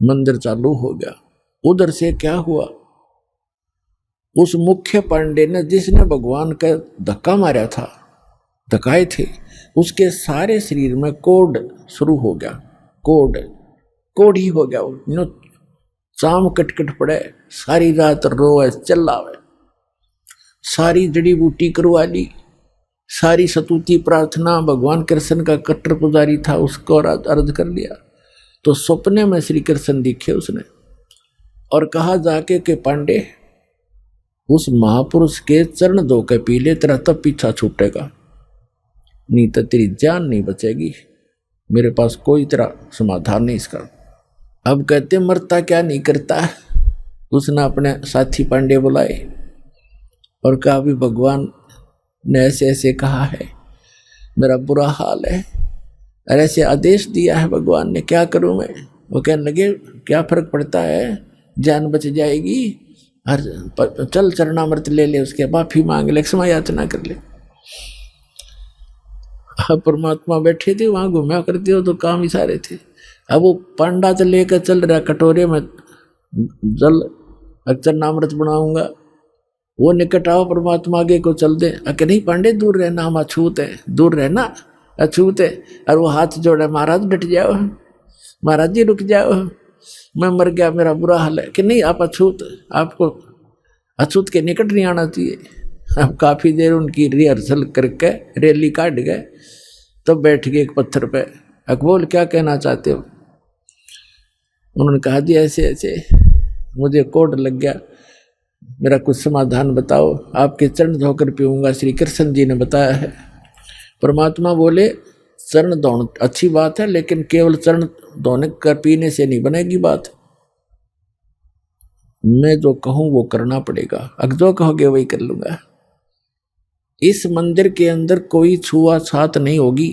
मंदिर चालू हो गया। उधर से क्या हुआ, उस मुख्य पांडे ने जिसने भगवान का धक्का मारा था, धक्काए थे, उसके सारे शरीर में कोढ़ शुरू हो गया। कोढ़ ही हो गया। चाम कटकट पड़े, सारी रात रोए चिल्लावे, सारी जड़ी बूटी करवा ली, सारी सतुति प्रार्थना। भगवान कृष्ण का कट्टर पुजारी था, उसको अर्ज कर लिया। तो सपने में श्री कृष्ण दिखे उसने और कहा जाके कि पांडे, उस महापुरुष के चरण धो के पी ले, तेरा तब पीछा छूटेगा, नहीं तो तेरी जान नहीं बचेगी। मेरे पास कोई तेरा समाधान नहीं इसका। अब कहते मरता क्या नहीं करता। उसने अपने साथी पांडे बुलाए और कहा, भी भगवान ने ऐसे ऐसे कहा है मेरा बुरा हाल है। और ऐसे आदेश दिया है भगवान ने, क्या करूं मैं? वो कहने लगे क्या फर्क पड़ता है, जान बच जाएगी। और चल चरणामृत ले ले, उसके माफी मांग ले, क्षमा याचना कर ले। परमात्मा बैठे थे वहां, घूमया करते हो तो काम ही सारे थे। अब वो पांडा तो लेकर चल रहा कटोरे में जल, चरणामृत बनाऊंगा। वो निकट आओ, परमात्मा आगे को चल दे। अके नहीं पांडे, दूर रहना, हम अछूत है, दूर रहना, अछूत है। और वो हाथ जोड़े, महाराज डट जाओ, महाराज जी रुक जाओ, मैं मर गया, मेरा बुरा हाल है। कि नहीं आप अछूत, आपको अछूत के निकट नहीं आना चाहिए। अब काफी देर उनकी रिहर्सल करके रैली काट गए, तब बैठ गए एक पत्थर पे। अकबोल क्या कहना चाहते हो? उन्होंने कहा जी ऐसे ऐसे मुझे कोड लग गया, मेरा कुछ समाधान बताओ। आपके चरण धोकर पीऊंगा, श्री कृष्ण जी ने बताया है। परमात्मा बोले चरण धोना अच्छी बात है, लेकिन केवल चरण धोने कर पीने से नहीं बनेगी बात। मैं जो कहूं वो करना पड़ेगा, अगर जो कहोगे वही कर लूंगा। इस मंदिर के अंदर कोई छुआछात नहीं होगी।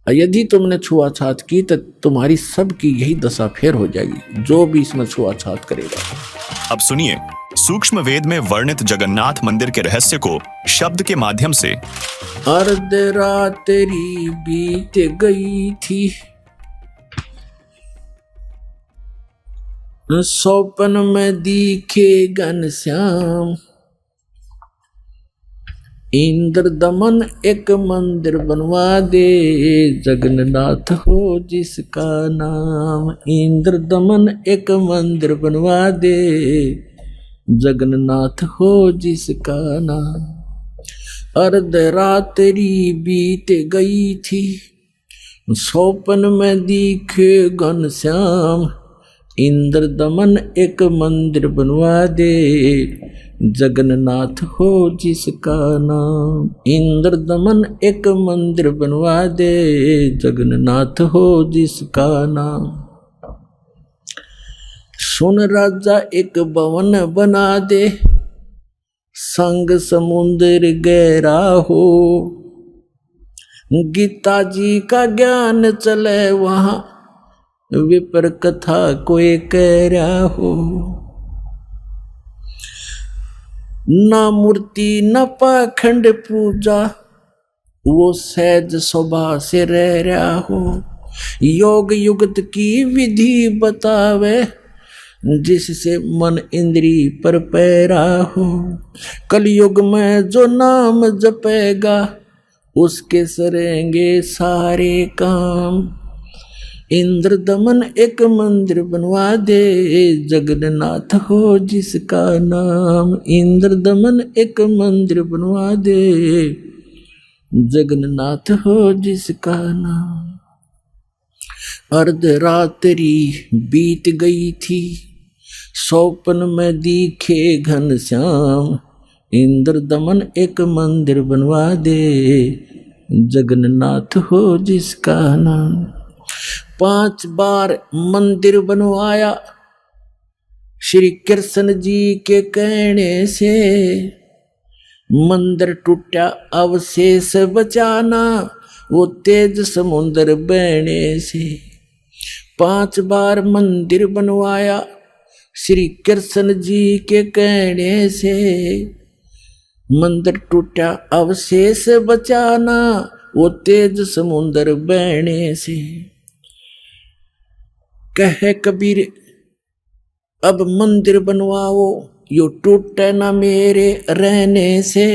यदि तुमने छुआछात की तो तुम्हारी सबकी यही दशा फेर हो जाएगी, जो भी इसमें छुआछात करेगा। अब सुनिए सूक्ष्म वेद में वर्णित जगन्नाथ मंदिर के रहस्य को शब्द के माध्यम से। अर्ध रात्रि बीत गई थी, सौपन में दिखे घनश्याम, इंद्र दमन एक मंदिर बनवा दे, जगन्नाथ हो जिसका नाम। इंद्र दमन एक मंदिर बनवा दे, जगन्नाथ हो जिसका नाम। अर्ध रात्रि बीत गई थी, सौपन में दिखे घनश्याम, इंद्र दमन एक मंदिर बनवा दे, जगन्नाथ हो जिसका नाम। इंद्र दमन एक मंदिर बनवा दे, जगन्नाथ हो जिसका नाम। सुन राजा एक भवन बना दे, संग समुद्र गहरा हो, गीता जी का ज्ञान चले वहां, विपर कथा कोई कह रहा हो। ना मूर्ति न पाखंड पूजा, वो सहज स्वभाव से रह रहा हो। योग युगत की विधि बतावे, जिससे मन इंद्री पर पैरा हो। कलयुग में जो नाम जपेगा, उसके सरेंगे सारे काम। इंद्र दमन एक मंदिर बनवा दे, जगन्नाथ हो जिसका नाम। इंद्र दमन एक मंदिर बनवा दे, जगन्नाथ हो जिसका नाम। अर्ध रात्रि बीत गई थी, सौपन में दिखे घनश्याम, इंद्र दमन एक मंदिर बनवा दे, जगन्नाथ हो जिसका नाम। 5 बार मंदिर बनवाया श्री कृष्ण जी के कहने से, मंदिर टूटा अवशेष बचाना, वो तेज समुद्र बहने से। 5 बार मंदिर बनवाया श्री कृष्ण जी के कहने से, मंदिर टूटा अवशेष बचाना, वो तेज समुद्र बहने से। कहे कबीर अब मंदिर बनवाओ, यो टूटे ना मेरे रहने से।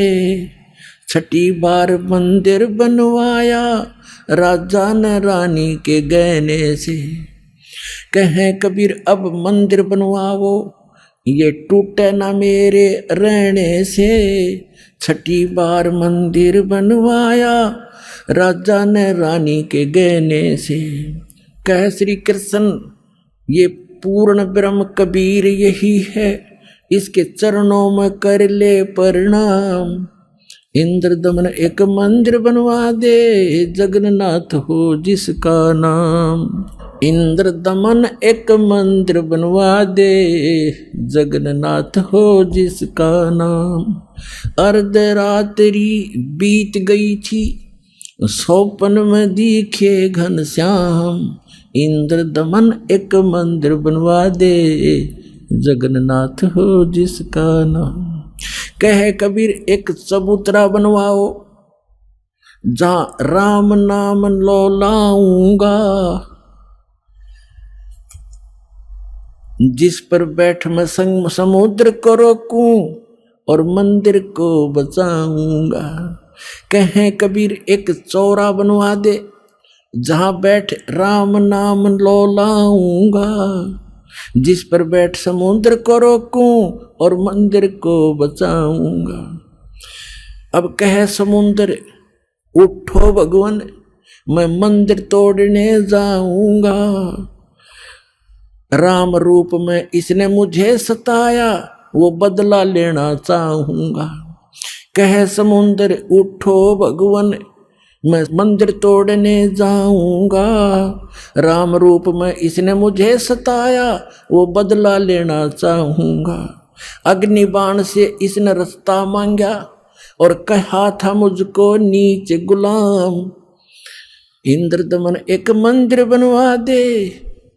6 बार मंदिर बनवाया राजा न रानी के गहने से। कहे कबीर अब मंदिर बनवाओ, ये टूटे ना मेरे रहने से। 6 बार मंदिर बनवाया राजा ने रानी के गहने से। कह श्री कृष्ण ये पूर्ण ब्रह्म कबीर यही है, इसके चरणों में कर ले प्रणाम। इंद्र दमन एक मंदिर बनवा दे, जगन्नाथ हो जिसका नाम। इंद्र दमन एक मंदिर बनवा दे, जगन्नाथ हो जिसका नाम। अर्ध रात्रि बीत गई थी, सौपन में दिखे घनश्याम। इंद्र दमन एक मंदिर बनवा दे, जगन्नाथ हो जिसका नाम। कहे कबीर एक चबूतरा बनवाओ, जहां राम नाम लो लाऊंगा। जिस पर बैठ मैं संग समुद्र को रोकूं और मंदिर को बचाऊंगा। कहे कबीर एक चौरा बनवा दे, जहां बैठ राम नाम लो लाऊंगा। जिस पर बैठ समुद्र को रोकूं और मंदिर को बचाऊंगा। अब कहे समुद्र उठो भगवान, मैं मंदिर तोड़ने जाऊंगा। राम रूप में इसने मुझे सताया, वो बदला लेना चाहूंगा। कहे समुद्र उठो भगवान, मैं मंदिर तोड़ने जाऊंगा। राम रूप में इसने मुझे सताया, वो बदला लेना चाहूंगा। अग्नि बाण से इसने रास्ता मांगा और कहा था मुझको नीचे गुलाम। इंद्र दमन एक मंदिर बनवा दे,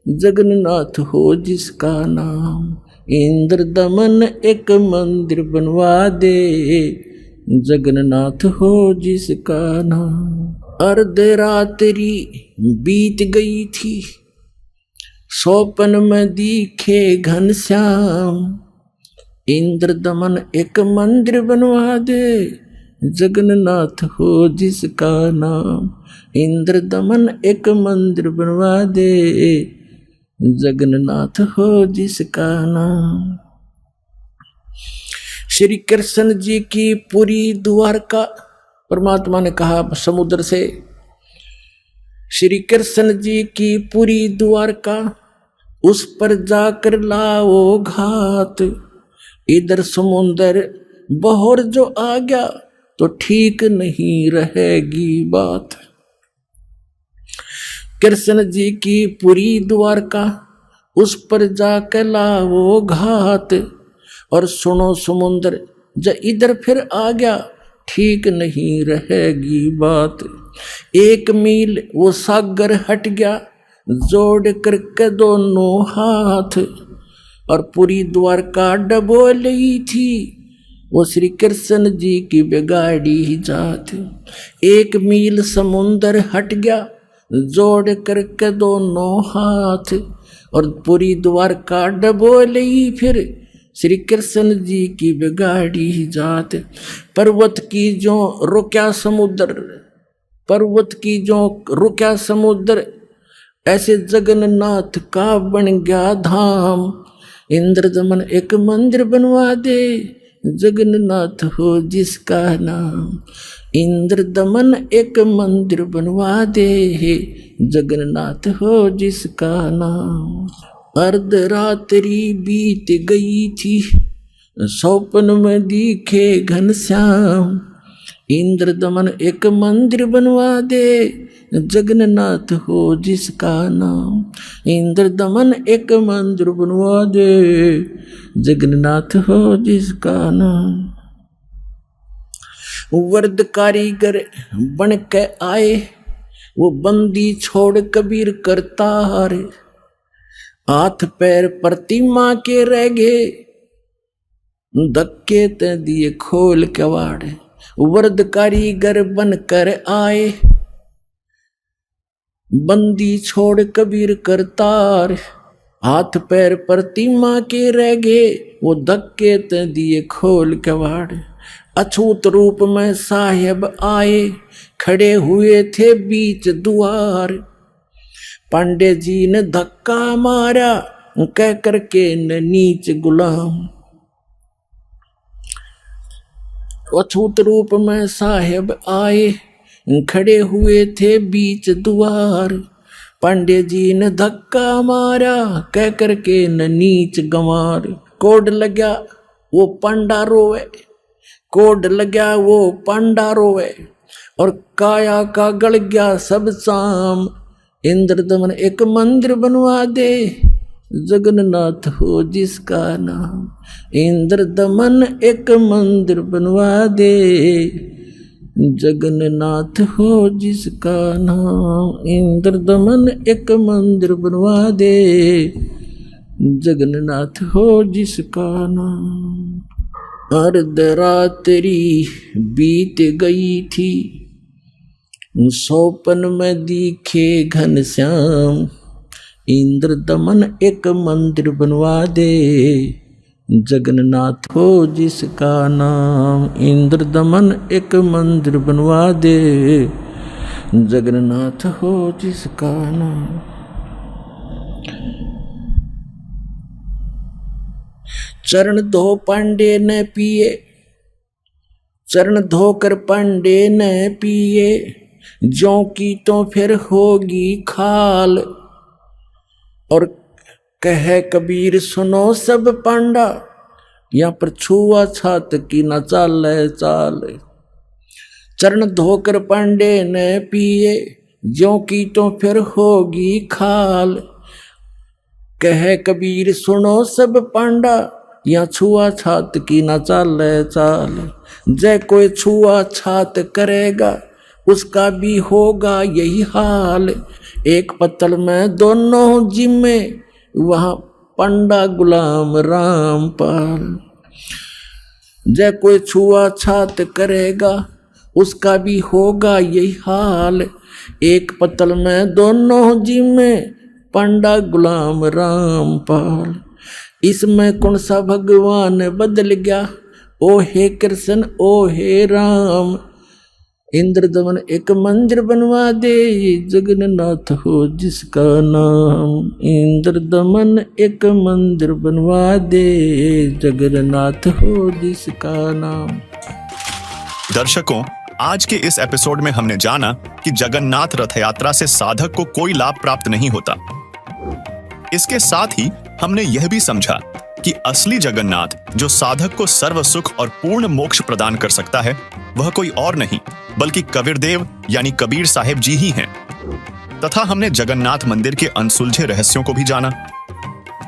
जगन्नाथ हो जिसका नाम। इंद्र दमन एक मंदिर बनवा दे, जगन्नाथ हो जिसका नाम। अर्ध रात्रि बीत गई थी, सौपन में दिखे घनश्याम। इंद्र दमन एक मंदिर बनवा दे, जगन्नाथ हो जिसका नाम। इंद्र दमन एक मंदिर बनवा दे, जगन्नाथ हो जिसका नाम। श्री कृष्ण जी की पूरी द्वारका, परमात्मा ने कहा समुद्र से, श्री कृष्ण जी की पूरी द्वारका उस पर जाकर लाओ घात। इधर समुद्र बहर जो आ गया तो ठीक नहीं रहेगी बात। कृष्ण जी की पूरी द्वारका उस पर जाकर लाओ घात। और सुनो समुद्र जब इधर फिर आ गया ठीक नहीं रहेगी बात। एक मील वो सागर हट गया, जोड़ करके दोनों हाथ। और पूरी द्वारका डबोली थी, वो श्री कृष्ण जी की बिगाड़ी जात। एक मील समुद्र हट गया, जोड़ करके दोनों हाथ। और पूरी द्वारका डबोली फिर श्री कृष्ण जी की बिगाड़ी जात। पर्वत की जो रुक्या समुद्र, पर्वत की जो रुक्या समुद्र, ऐसे जगन्नाथ का बन गया धाम। इंद्र दमन एक मंदिर बनवा दे, जगन्नाथ हो जिसका नाम। इंद्र दमन एक मंदिर बनवा दे, जगन्नाथ हो जिसका नाम। अर्ध रात्रि बीत गई थी, सौपन में दिखे घनश्याम। इंद्र दमन एक मंदिर बनवा दे, जगन्नाथ हो जिसका नाम। इंद्र दमन एक मंदिर बनवा दे, जगन्नाथ हो जिसका नाम। वर्द कारीगर बन के आए, वो बंदी छोड़ कबीर करतार। हाथ पैर प्रतिमा के रह गए, धक्के ते दिए खोल कवाड़। वर्द कारीगर बन कर आए, बंदी छोड़ कबीर करतार। हाथ पैर प्रतिमा के रह गए, वो धक्के ते दिए खोल कवाड़। अछूत रूप में साहेब आए, खड़े हुए थे बीच द्वार। पांडे जी ने धक्का मारा, कह करके न नीच गुलाम। अछूत रूप में साहेब आए, खड़े हुए थे बीच द्वार। पांडे जी ने धक्का मारा, कह करके न नीच गंवार। कोड लग्या वो पांडा रोवे, कोड लग्या वो पांडा रोवे। और काया का गल गया सब शाम, इंद्र दमन एक मंदिर बनवा दे, जगन्नाथ हो जिसका नाम। इंद्र दमन एक मंदिर बनवा दे, जगन्नाथ हो जिसका नाम। इंद्र दमन एक मंदिर बनवा दे, जगन्नाथ हो जिसका नाम। अर्धरात्रि बीत गई थी, सौपन में दिखे घनश्याम। इंद्र दमन एक मंदिर बनवा दे, जगन्नाथ हो जिसका नाम। इंद्र दमन एक मंदिर बनवा दे, जगन्नाथ हो जिसका नाम। चरण धो पांडे न पिए, चरण धोकर पांडे न पिए, ज्यों की तो फिर होगी खाल। और कहे कबीर सुनो सब पांडा, यहाँ पर छुआ छात की न चाल चाल। चरण धोकर पांडे न पिए, ज्यों की तो फिर होगी खाल। कहे कबीर सुनो सब पांडा, यहाँ छुआ छात की न चाल चाल। जय कोई छुआ छात करेगा, उसका भी होगा यही हाल। एक पत्तल में दोनों जिम्मे, वहाँ पंडा गुलाम रामपाल। जय कोई छुआ छात करेगा, उसका भी होगा यही हाल। एक पत्तल में दोनों जिम्मे, पंडा गुलाम रामपाल। इसमें कौन सा भगवान बदल गया, ओ हे कृष्ण ओ हे राम। इंद्र दमन एक मंदिर बनवा दे, जगन्नाथ हो जिसका नाम। इंद्र दमन एक मंदिर बनवा दे, जगन्नाथ हो जिसका नाम। दर्शकों, आज के इस एपिसोड में हमने जाना कि जगन्नाथ रथ यात्रा से साधक को कोई लाभ प्राप्त नहीं होता। इसके साथ ही हमने यह भी समझा कि असली जगन्नाथ जो साधक को सर्व सुख और पूर्ण मोक्ष प्रदान कर सकता है, वह कोई और नहीं बल्कि कबीरदेव यानी कबीर साहिब जी ही हैं। तथा हमने जगन्नाथ मंदिर के अनसुलझे रहस्यों को भी जाना।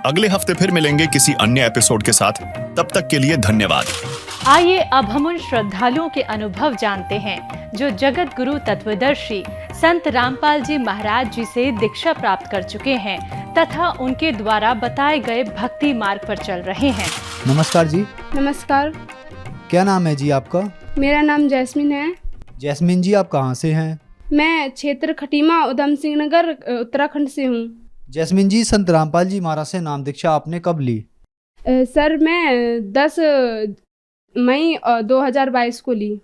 अगले हफ्ते फिर मिलेंगे किसी अन्य एपिसोड के साथ। तब तक के लिए धन्यवाद। आइए अब हम उन श्रद्धालुओं के अनुभव जानते हैं जो जगत गुरु तत्वदर्शी संत रामपाल जी महाराज जी से दीक्षा प्राप्त कर चुके हैं तथा उनके द्वारा बताए गए भक्ति मार्ग पर चल रहे हैं। नमस्कार जी। नमस्कार। क्या नाम है जी आपका? मेरा नाम जैस्मिन है। जैस्मिन जी, आप कहाँ से हैं? मैं क्षेत्र खटीमा उधम सिंह नगर उत्तराखंड से हूँ। जैस्मिन जी, संत रामपाल जी महाराज से नाम दीक्षा आपने कब ली? सर मैं 10 मई 2022 को ली।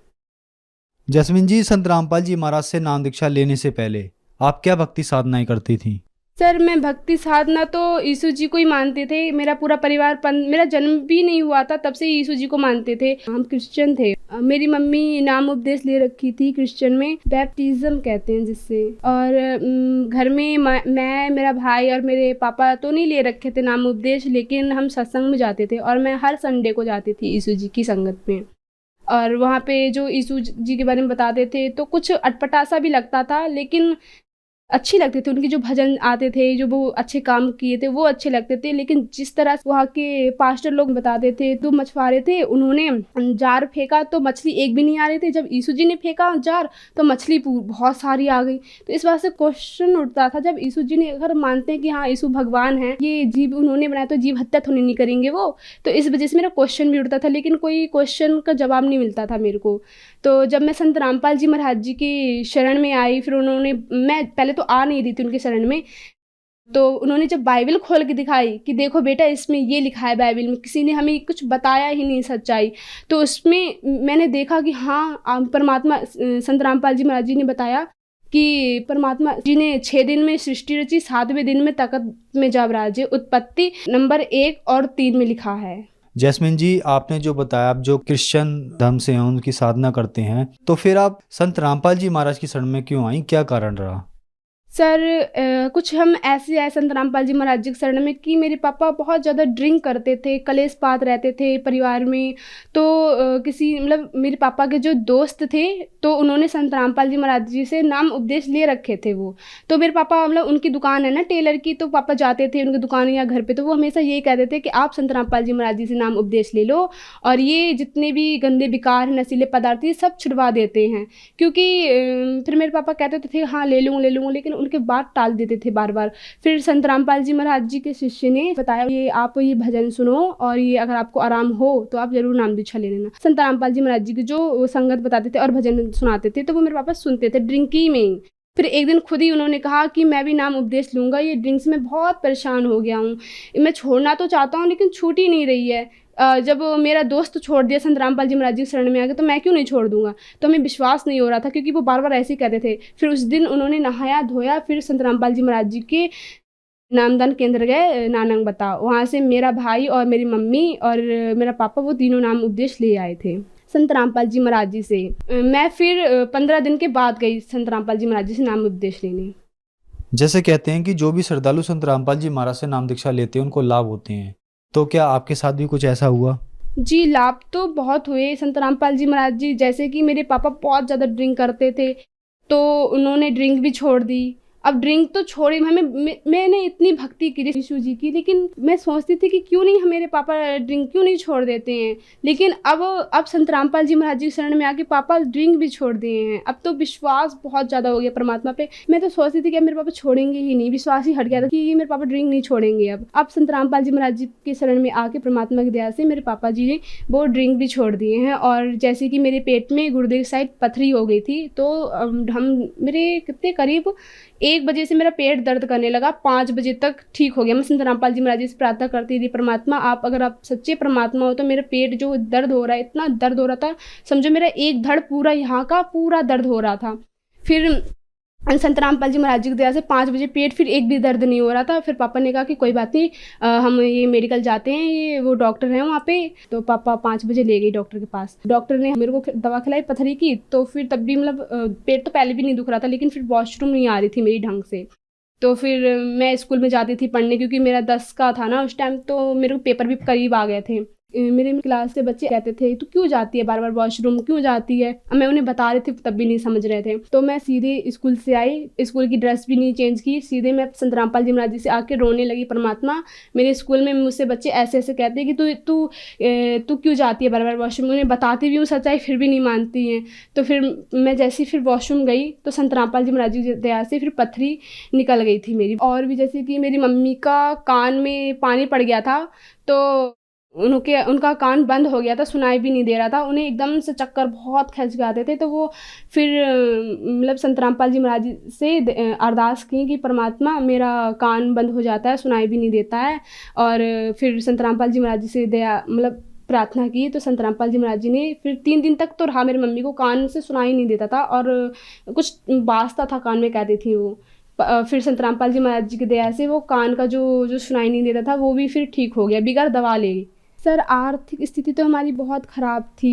जैस्मिन जी, संत रामपाल जी महाराज से नाम दीक्षा लेने से पहले आप क्या भक्ति साधनाएं करती थी? सर मैं भक्ति साधना तो यीशु जी को ही मानते थे। मेरा पूरा परिवार मेरा जन्म भी नहीं हुआ था तब से यीशु जी को मानते थे। हम क्रिश्चियन थे। मेरी मम्मी नाम उपदेश ले रखी थी क्रिश्चियन में, बैप्टिज्म कहते हैं जिससे। और घर में मैं, मेरा भाई और मेरे पापा तो नहीं ले रखे थे नाम उपदेश, लेकिन हम सत्संग में जाते थे और मैं हर संडे को जाती थी यीशु जी की संगत में। और वहाँ पे जो यीशु जी के बारे में बताते थे तो कुछ अटपटा सा भी लगता था, लेकिन अच्छी लगते थे। उनके जो भजन आते थे, जो वो अच्छे काम किए थे वो अच्छे लगते थे। लेकिन जिस तरह वहाँ के पास्टर लोग बताते थे, तो मछुआरे थे, उन्होंने जार फेंका तो मछली एक भी नहीं आ रही थी। जब यीशु जी ने फेंका जार तो मछली बहुत सारी आ गई। तो इस बात से क्वेश्चन उठता था, जब यीशु जी ने अगर मानते हैं कि हाँ यीशु भगवान है, ये जीव उन्होंने बनाया तो जीव हत्या थोड़ी नहीं करेंगे वो। तो इस वजह से मेरा क्वेश्चन भी उठता था, लेकिन कोई क्वेश्चन का जवाब नहीं मिलता था मेरे को। तो जब मैं संत रामपाल जी महाराज जी की शरण में आई, फिर उन्होंने, मैं पहले तो आ नहीं रही थी उनके शरण में, तो उन्होंने जब बाइबल खोल के दिखाई कि देखो बेटा इसमें ये लिखा है बाइबल में, किसी ने हमें कुछ बताया ही नहीं सच्चाई, तो उसमें मैंने देखा कि हाँ परमात्मा, संत रामपाल जी महाराज जी ने बताया कि परमात्मा जी ने 6 दिन में सृष्टि रची, 7वें दिन में तख्त में जा विराजे। उत्पत्ति नंबर 1 और 3 में लिखा है। जैस्मिन जी, आपने जो बताया, आप जो क्रिश्चियन धर्म से हैं, उनकी साधना करते हैं, तो फिर आप संत रामपाल जी महाराज की शरण में क्यों आई? क्या कारण रहा? सर कुछ हम ऐसे आए संत रामपाल जी महाराज जी के शरण में कि मेरे पापा बहुत ज़्यादा ड्रिंक करते थे, कलेश पात रहते थे परिवार में। तो किसी मतलब मेरे पापा के जो दोस्त थे तो उन्होंने संत रामपाल जी महाराज जी से नाम उपदेश ले रखे थे वो। तो मेरे पापा मतलब उनकी दुकान है ना टेलर की, तो पापा जाते थे उनकी दुकान या घर पे, तो वो हमेशा यही कहते थे कि आप संत रामपाल जी महाराज जी से नाम उपदेश ले लो और ये जितने भी गंदे विकार नशीले पदार्थ ये सब छुड़वा देते हैं। क्योंकि फिर मेरे पापा कहते थे हाँ ले लूँगा, लेकिन उनके बात टाल देते थे बार बार। फिर संत रामपाल जी महाराज जी के शिष्य ने बताया ये आप ये भजन सुनो और ये अगर आपको आराम हो तो आप जरूर नाम दीक्षा ले लेना। संत रामपाल जी महाराज जी की जो संगत बताते थे और भजन सुनाते थे तो वो मेरे पापा सुनते थे ड्रिंकी में। फिर एक दिन खुद ही उन्होंने कहा कि मैं भी नाम उपदेश लूँगा, ये ड्रिंक्स में बहुत परेशान हो गया हूँ, मैं छोड़ना तो चाहता हूँ लेकिन छूट ही नहीं रही है। जब मेरा दोस्त छोड़ दिया संत रामपाल जी महाराज जी शरण में आ गए तो मैं क्यों नहीं छोड़ दूंगा। तो हमें विश्वास नहीं हो रहा था क्योंकि वो बार बार ऐसे ही कहते थे। फिर उस दिन उन्होंने नहाया धोया, फिर संत रामपाल जी महाराज जी के नामदान केंद्र गए नानंग बता। वहाँ से मेरा भाई और मेरी मम्मी और मेरा पापा वो तीनों नाम उपदेश ले आए थे संत रामपाल जी महाराज जी से। मैं फिर 15 दिन के बाद गई संत रामपाल जी महाराज जी से नाम उपदेश लेने। जैसे कहते हैं कि जो भी श्रद्धालु संत रामपाल जी महाराज से नाम दीक्षा लेते हैं उनको लाभ होते हैं, तो क्या आपके साथ भी कुछ ऐसा हुआ? जी लाभ तो बहुत हुए संत रामपाल जी महाराज जी। जैसे कि मेरे पापा बहुत ज़्यादा ड्रिंक करते थे तो उन्होंने ड्रिंक भी छोड़ दी। अब ड्रिंक तो छोड़ी, मैंने इतनी भक्ति की यीशु जी की, लेकिन मैं सोचती थी कि क्यों नहीं मेरे पापा ड्रिंक क्यों नहीं छोड़ देते हैं। लेकिन अब संत रामपाल जी महाराज जी शरण में आके पापा ड्रिंक भी छोड़ दिए हैं। अब तो विश्वास बहुत ज़्यादा हो गया परमात्मा पे। मैं तो सोचती थी कि अब मेरे पापा छोड़ेंगे ही नहीं, विश्वास ही हट गया था कि ये मेरे पापा ड्रिंक नहीं छोड़ेंगे। अब संत रामपाल जी महाराज जी के शरण में आके परमात्मा की दया से मेरे पापा जी ने वो ड्रिंक भी छोड़ दिए हैं। और जैसे कि मेरे पेट में गुर्दे की साइड पथरी हो गई थी तो मेरे कितने करीब 1 बजे से मेरा पेट दर्द करने लगा, 5 बजे तक ठीक हो गया। मैं संत रामपाल जी महाराज जी से प्रार्थना करती थी परमात्मा अगर आप सच्चे परमात्मा हो तो मेरा पेट जो दर्द हो रहा है, इतना दर्द हो रहा था समझो मेरा एक धड़ पूरा यहाँ का पूरा दर्द हो रहा था। फिर संत रामपाल जी महाराज जी की दया से 5 बजे पेट फिर एक भी दर्द नहीं हो रहा था। फिर पापा ने कहा कि कोई बात नहीं, हम ये मेडिकल जाते हैं, ये वो डॉक्टर हैं वहाँ पे। तो पापा 5 बजे ले गई डॉक्टर के पास। डॉक्टर ने मेरे को दवा खिलाई पथरी की। तो फिर तब भी मतलब पेट तो पहले भी नहीं दुख रहा था, लेकिन फिर वॉशरूम नहीं आ रही थी मेरी ढंग से। तो फिर मैं स्कूल में जाती थी पढ़ने क्योंकि मेरा 10 का था ना उस टाइम, तो मेरे को पेपर भी करीब आ गए थे। मेरे क्लास के बच्चे कहते थे तू क्यों जाती है बार बार वॉशरूम, क्यों जाती है। मैं उन्हें बता रही थी तब भी नहीं समझ रहे थे। तो मैं सीधे स्कूल से आई, स्कूल की ड्रेस भी नहीं चेंज की, सीधे मैं संत रामपाल जी महाराज जी से आके रोने लगी। परमात्मा मेरे स्कूल में मुझसे बच्चे ऐसे ऐसे कहते हैं कि तू क्यों जाती है बार बार वॉशरूम। उन्हें बताती भी हूँ सच्चाई फिर भी नहीं मानती हैं। तो फिर मैं जैसे ही फिर वॉशरूम गई तो संत रामपाल जी महाराज जी की दया से फिर पथरी निकल गई थी मेरी। और भी जैसे कि मेरी मम्मी का कान में पानी पड़ गया था तो उनका कान बंद हो गया था, सुनाई भी नहीं दे रहा था, उन्हें एकदम से चक्कर बहुत खींच के आते थे। तो वो फिर मतलब संत रामपाल जी महाराज जी से अरदास की कि परमात्मा मेरा कान बंद हो जाता है, सुनाई भी नहीं देता है। और फिर संत रामपाल जी महाराज जी से दया मतलब प्रार्थना की तो संत रामपाल जी महाराज जी ने फिर 3 दिन तक तो रहा, मेरी मम्मी को कान से सुनाई नहीं देता था और कुछ बाजता था कान में, कहती थी वो। फिर संत रामपाल जी महाराज जी की दया से वो कान का जो सुनाई नहीं देता था वो भी फिर ठीक हो गया बिगड़ दवा ले। सर आर्थिक स्थिति तो हमारी बहुत ख़राब थी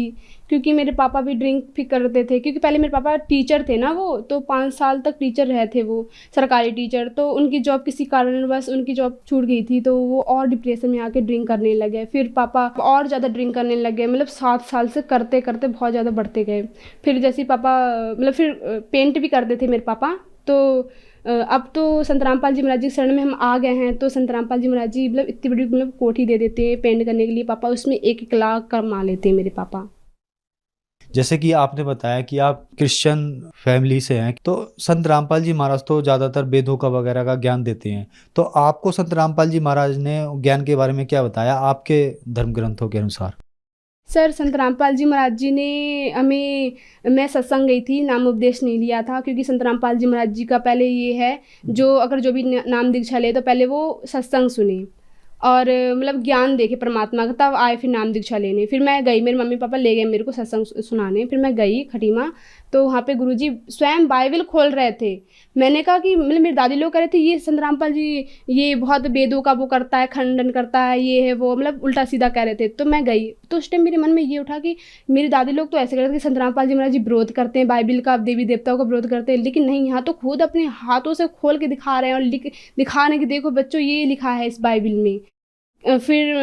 क्योंकि मेरे पापा भी ड्रिंक भी करते थे। क्योंकि पहले मेरे पापा टीचर थे ना, वो तो 5 साल तक टीचर रहे थे, वो सरकारी टीचर। तो उनकी जॉब किसी कारणवश उनकी जॉब छूट गई थी तो वो और डिप्रेशन में आके ड्रिंक करने लगे। फिर पापा और ज़्यादा ड्रिंक करने लगे, मतलब 7 साल से करते करते बहुत ज़्यादा बढ़ते गए। फिर जैसे पापा मतलब फिर पेंट भी करते थे मेरे पापा। तो अब तो संत रामपाल जी महाराज जी शरण में हम आ गए हैं तो संत रामपाल जी महाराज जी मतलब इतनी बड़ी मतलब कोठी दे देते हैं पेंट करने के लिए। पापा उसमें 1-1 लाख कमा लेते हैं मेरे पापा। जैसे कि आपने बताया कि आप क्रिश्चियन फैमिली से हैं, तो संत रामपाल जी महाराज तो ज़्यादातर वेदों का वगैरह का ज्ञान देते हैं, तो आपको संत रामपाल जी महाराज ने ज्ञान के बारे में क्या बताया आपके धर्म ग्रंथों के अनुसार? सर संत रामपाल जी महाराज जी ने हमें, मैं सत्संग गई थी, नाम उपदेश नहीं लिया था क्योंकि संत रामपाल जी महाराज जी का पहले ये है जो अगर जो भी नाम दीक्षा ले तो पहले वो सत्संग सुने और मतलब ज्ञान देखे परमात्मा का, तब आए फिर नाम दीक्षा लेने। फिर मैं गई, मेरे मम्मी पापा ले गए मेरे को सत्संग सुनाने। फिर मैं गई खटीमा, तो वहाँ पे गुरुजी स्वयं बाइबल खोल रहे थे। मैंने कहा कि मतलब मेरे दादी लोग कह रहे थे ये संत रामपाल जी ये बहुत वेदों का वो करता है, खंडन करता है, ये है वो, मतलब उल्टा सीधा कह रहे थे। तो मैं गई, तो उस टाइम मेरे मन में ये उठा कि मेरे दादी लोग तो ऐसे कह रहे थे कि संत रामपाल जी महाराज जी विरोध करते हैं बाइबल का, देवी देवताओं का विरोध करते हैं, लेकिन नहीं, यहाँ तो खुद अपने हाथों से खोल के दिखा रहे हैं और दिखाने कि देखो बच्चों ये लिखा है इस बाइबल में। फिर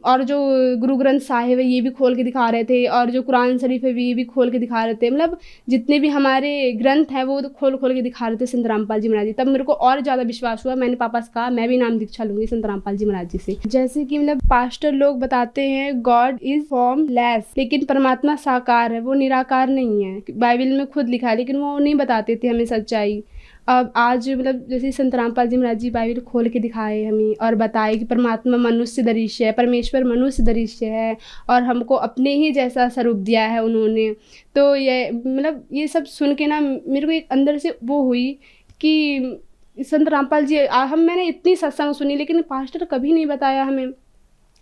और जो गुरु ग्रंथ साहिब है ये भी खोल के दिखा रहे थे, और जो कुरान शरीफ है ये भी खोल के दिखा रहे थे। मतलब जितने भी हमारे ग्रंथ हैं वो तो खोल के दिखा रहे थे संत रामपाल जी महाराज जी। तब मेरे को और ज़्यादा विश्वास हुआ, मैंने पापा से कहा मैं भी नाम दीक्षा लूँगी संत रामपाल जी महाराज जी से। जैसे कि मतलब पास्टर लोग बताते हैं गॉड इज फॉर्मलेस, लेकिन परमात्मा साकार है, वो निराकार नहीं है। बाइबल में खुद लिखा है, लेकिन वो नहीं बताते थे हमें सच्चाई। अब आज मतलब जैसे संत रामपाल जी महाराज जी बाइबल खोल के दिखाए हमें और बताए कि परमात्मा मनुष्य दृश्य है, परमेश्वर मनुष्य दृश्य है, और हमको अपने ही जैसा स्वरूप दिया है उन्होंने। तो ये मतलब ये सब सुन के ना मेरे को एक अंदर से वो हुई कि संत रामपाल जी मैंने इतनी सत्संग सुनी लेकिन पास्टर कभी नहीं बताया हमें,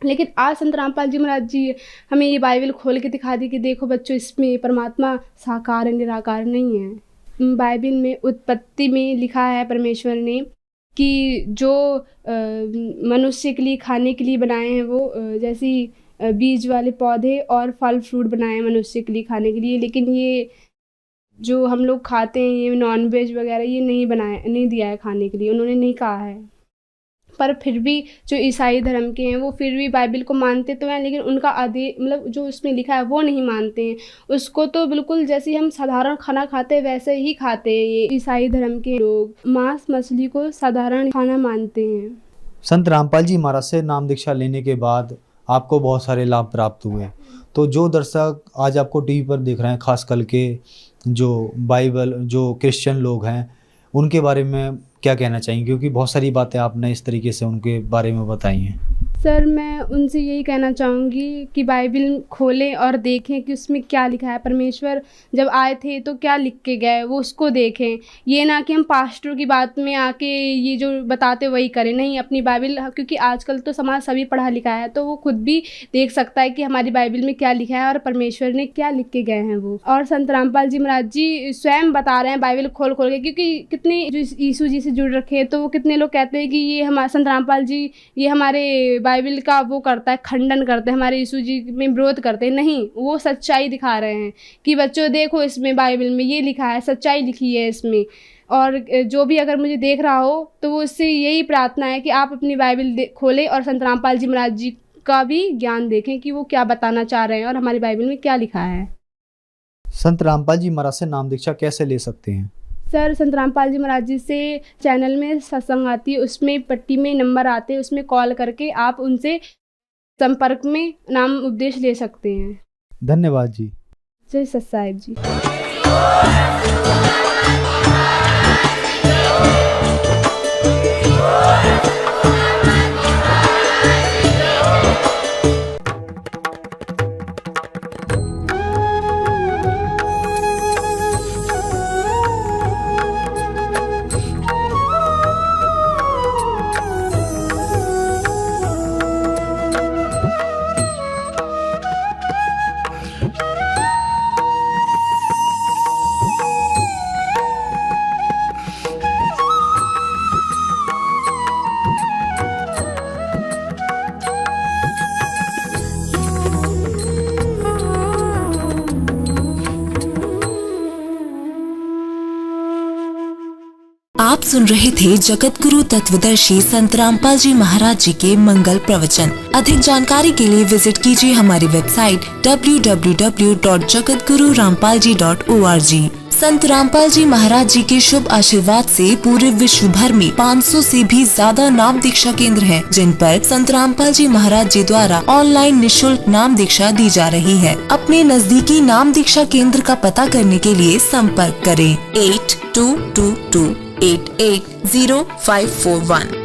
लेकिन आज संत रामपाल जी महाराज जी हमें ये बाइबल खोल के दिखा दी कि देखो बच्चों इसमें परमात्मा साकार है, निराकार नहीं है। बाइबल में उत्पत्ति में लिखा है परमेश्वर ने कि जो मनुष्य के लिए खाने के लिए बनाए हैं वो जैसे बीज वाले पौधे और फल फ्रूट बनाए हैं मनुष्य के लिए खाने के लिए, लेकिन ये जो हम लोग खाते हैं ये नॉन वेज वगैरह ये नहीं दिया है खाने के लिए, उन्होंने नहीं कहा है। पर फिर भी जो ईसाई धर्म के हैं वो फिर भी बाइबल को मानते तो हैं, लेकिन उनका मतलब जो उसमें लिखा है वो नहीं मानते हैं। उसको तो बिल्कुल जैसे हम साधारण खाना खाते हैं वैसे ही खाते हैं ये ईसाई धर्म के लोग। मांस मछली को साधारण खाना मानते हैं। संत रामपाल जी महाराज से नाम दीक्षा लेने के बाद आपको बहुत सारे लाभ प्राप्त हुए, तो जो दर्शक आज आपको टीवी पर देख रहे हैं, खास करके जो बाइबल जो क्रिश्चियन लोग हैं, उनके बारे में क्या कहना चाहेंगे? क्योंकि बहुत सारी बातें आपने इस तरीके से उनके बारे में बताई हैं। सर मैं उनसे यही कहना चाहूँगी कि बाइबल खोलें और देखें कि उसमें क्या लिखा है। परमेश्वर जब आए थे तो क्या लिख के गए वो उसको देखें, ये ना कि हम पास्टरों की बात में आके ये जो बताते वही करें। नहीं, अपनी बाइबल, क्योंकि आजकल तो समाज सभी पढ़ा लिखा है तो वो खुद भी देख सकता है कि हमारी बाइबल में क्या लिखा है और परमेश्वर ने क्या लिख के गए हैं वो। और संत रामपाल जी महाराज जी स्वयं बता रहे हैं बाइबल खोल के, क्योंकि कितने जो यीशु जी से जुड़ रखे हैं तो वो कितने लोग कहते हैं कि ये हमारे संत रामपाल जी ये हमारे बाइबल का वो करता है, खंडन करते हैं, हमारे यीशु जी में विरोध करते हैं। नहीं, वो सच्चाई दिखा रहे हैं कि बच्चों देखो इसमें बाइबल में ये लिखा है, सच्चाई लिखी है इसमें। और जो भी अगर मुझे देख रहा हो तो वो उससे यही प्रार्थना है कि आप अपनी बाइबल खोलें और संत रामपाल जी महाराज जी का भी ज्ञान देखें कि वो क्या बताना चाह रहे हैं और हमारी बाइबल में क्या लिखा है। संत रामपाल जी महाराज से नाम दीक्षा कैसे ले सकते हैं? सर संत रामपाल जी महाराज जी से चैनल में सत्संग आती है, उसमें पट्टी में नंबर आते हैं, उसमें कॉल करके आप उनसे संपर्क में नाम उपदेश ले सकते हैं। धन्यवाद जी। जय सत साहिब जी। आप सुन रहे थे जगत गुरु तत्वदर्शी संत रामपाल जी महाराज जी के मंगल प्रवचन। अधिक जानकारी के लिए विजिट कीजिए हमारी वेबसाइट www.jagatgururampalji.org। संत रामपाल जी महाराज जी के शुभ आशीर्वाद से पूरे विश्व भर में 500 से भी ज्यादा नाम दीक्षा केंद्र हैं, जिन पर संत रामपाल जी महाराज जी द्वारा ऑनलाइन निशुल्क नाम दीक्षा दी जा रही है। अपने नजदीकी नाम दीक्षा केंद्र का पता करने के लिए संपर्क करें 8222880541।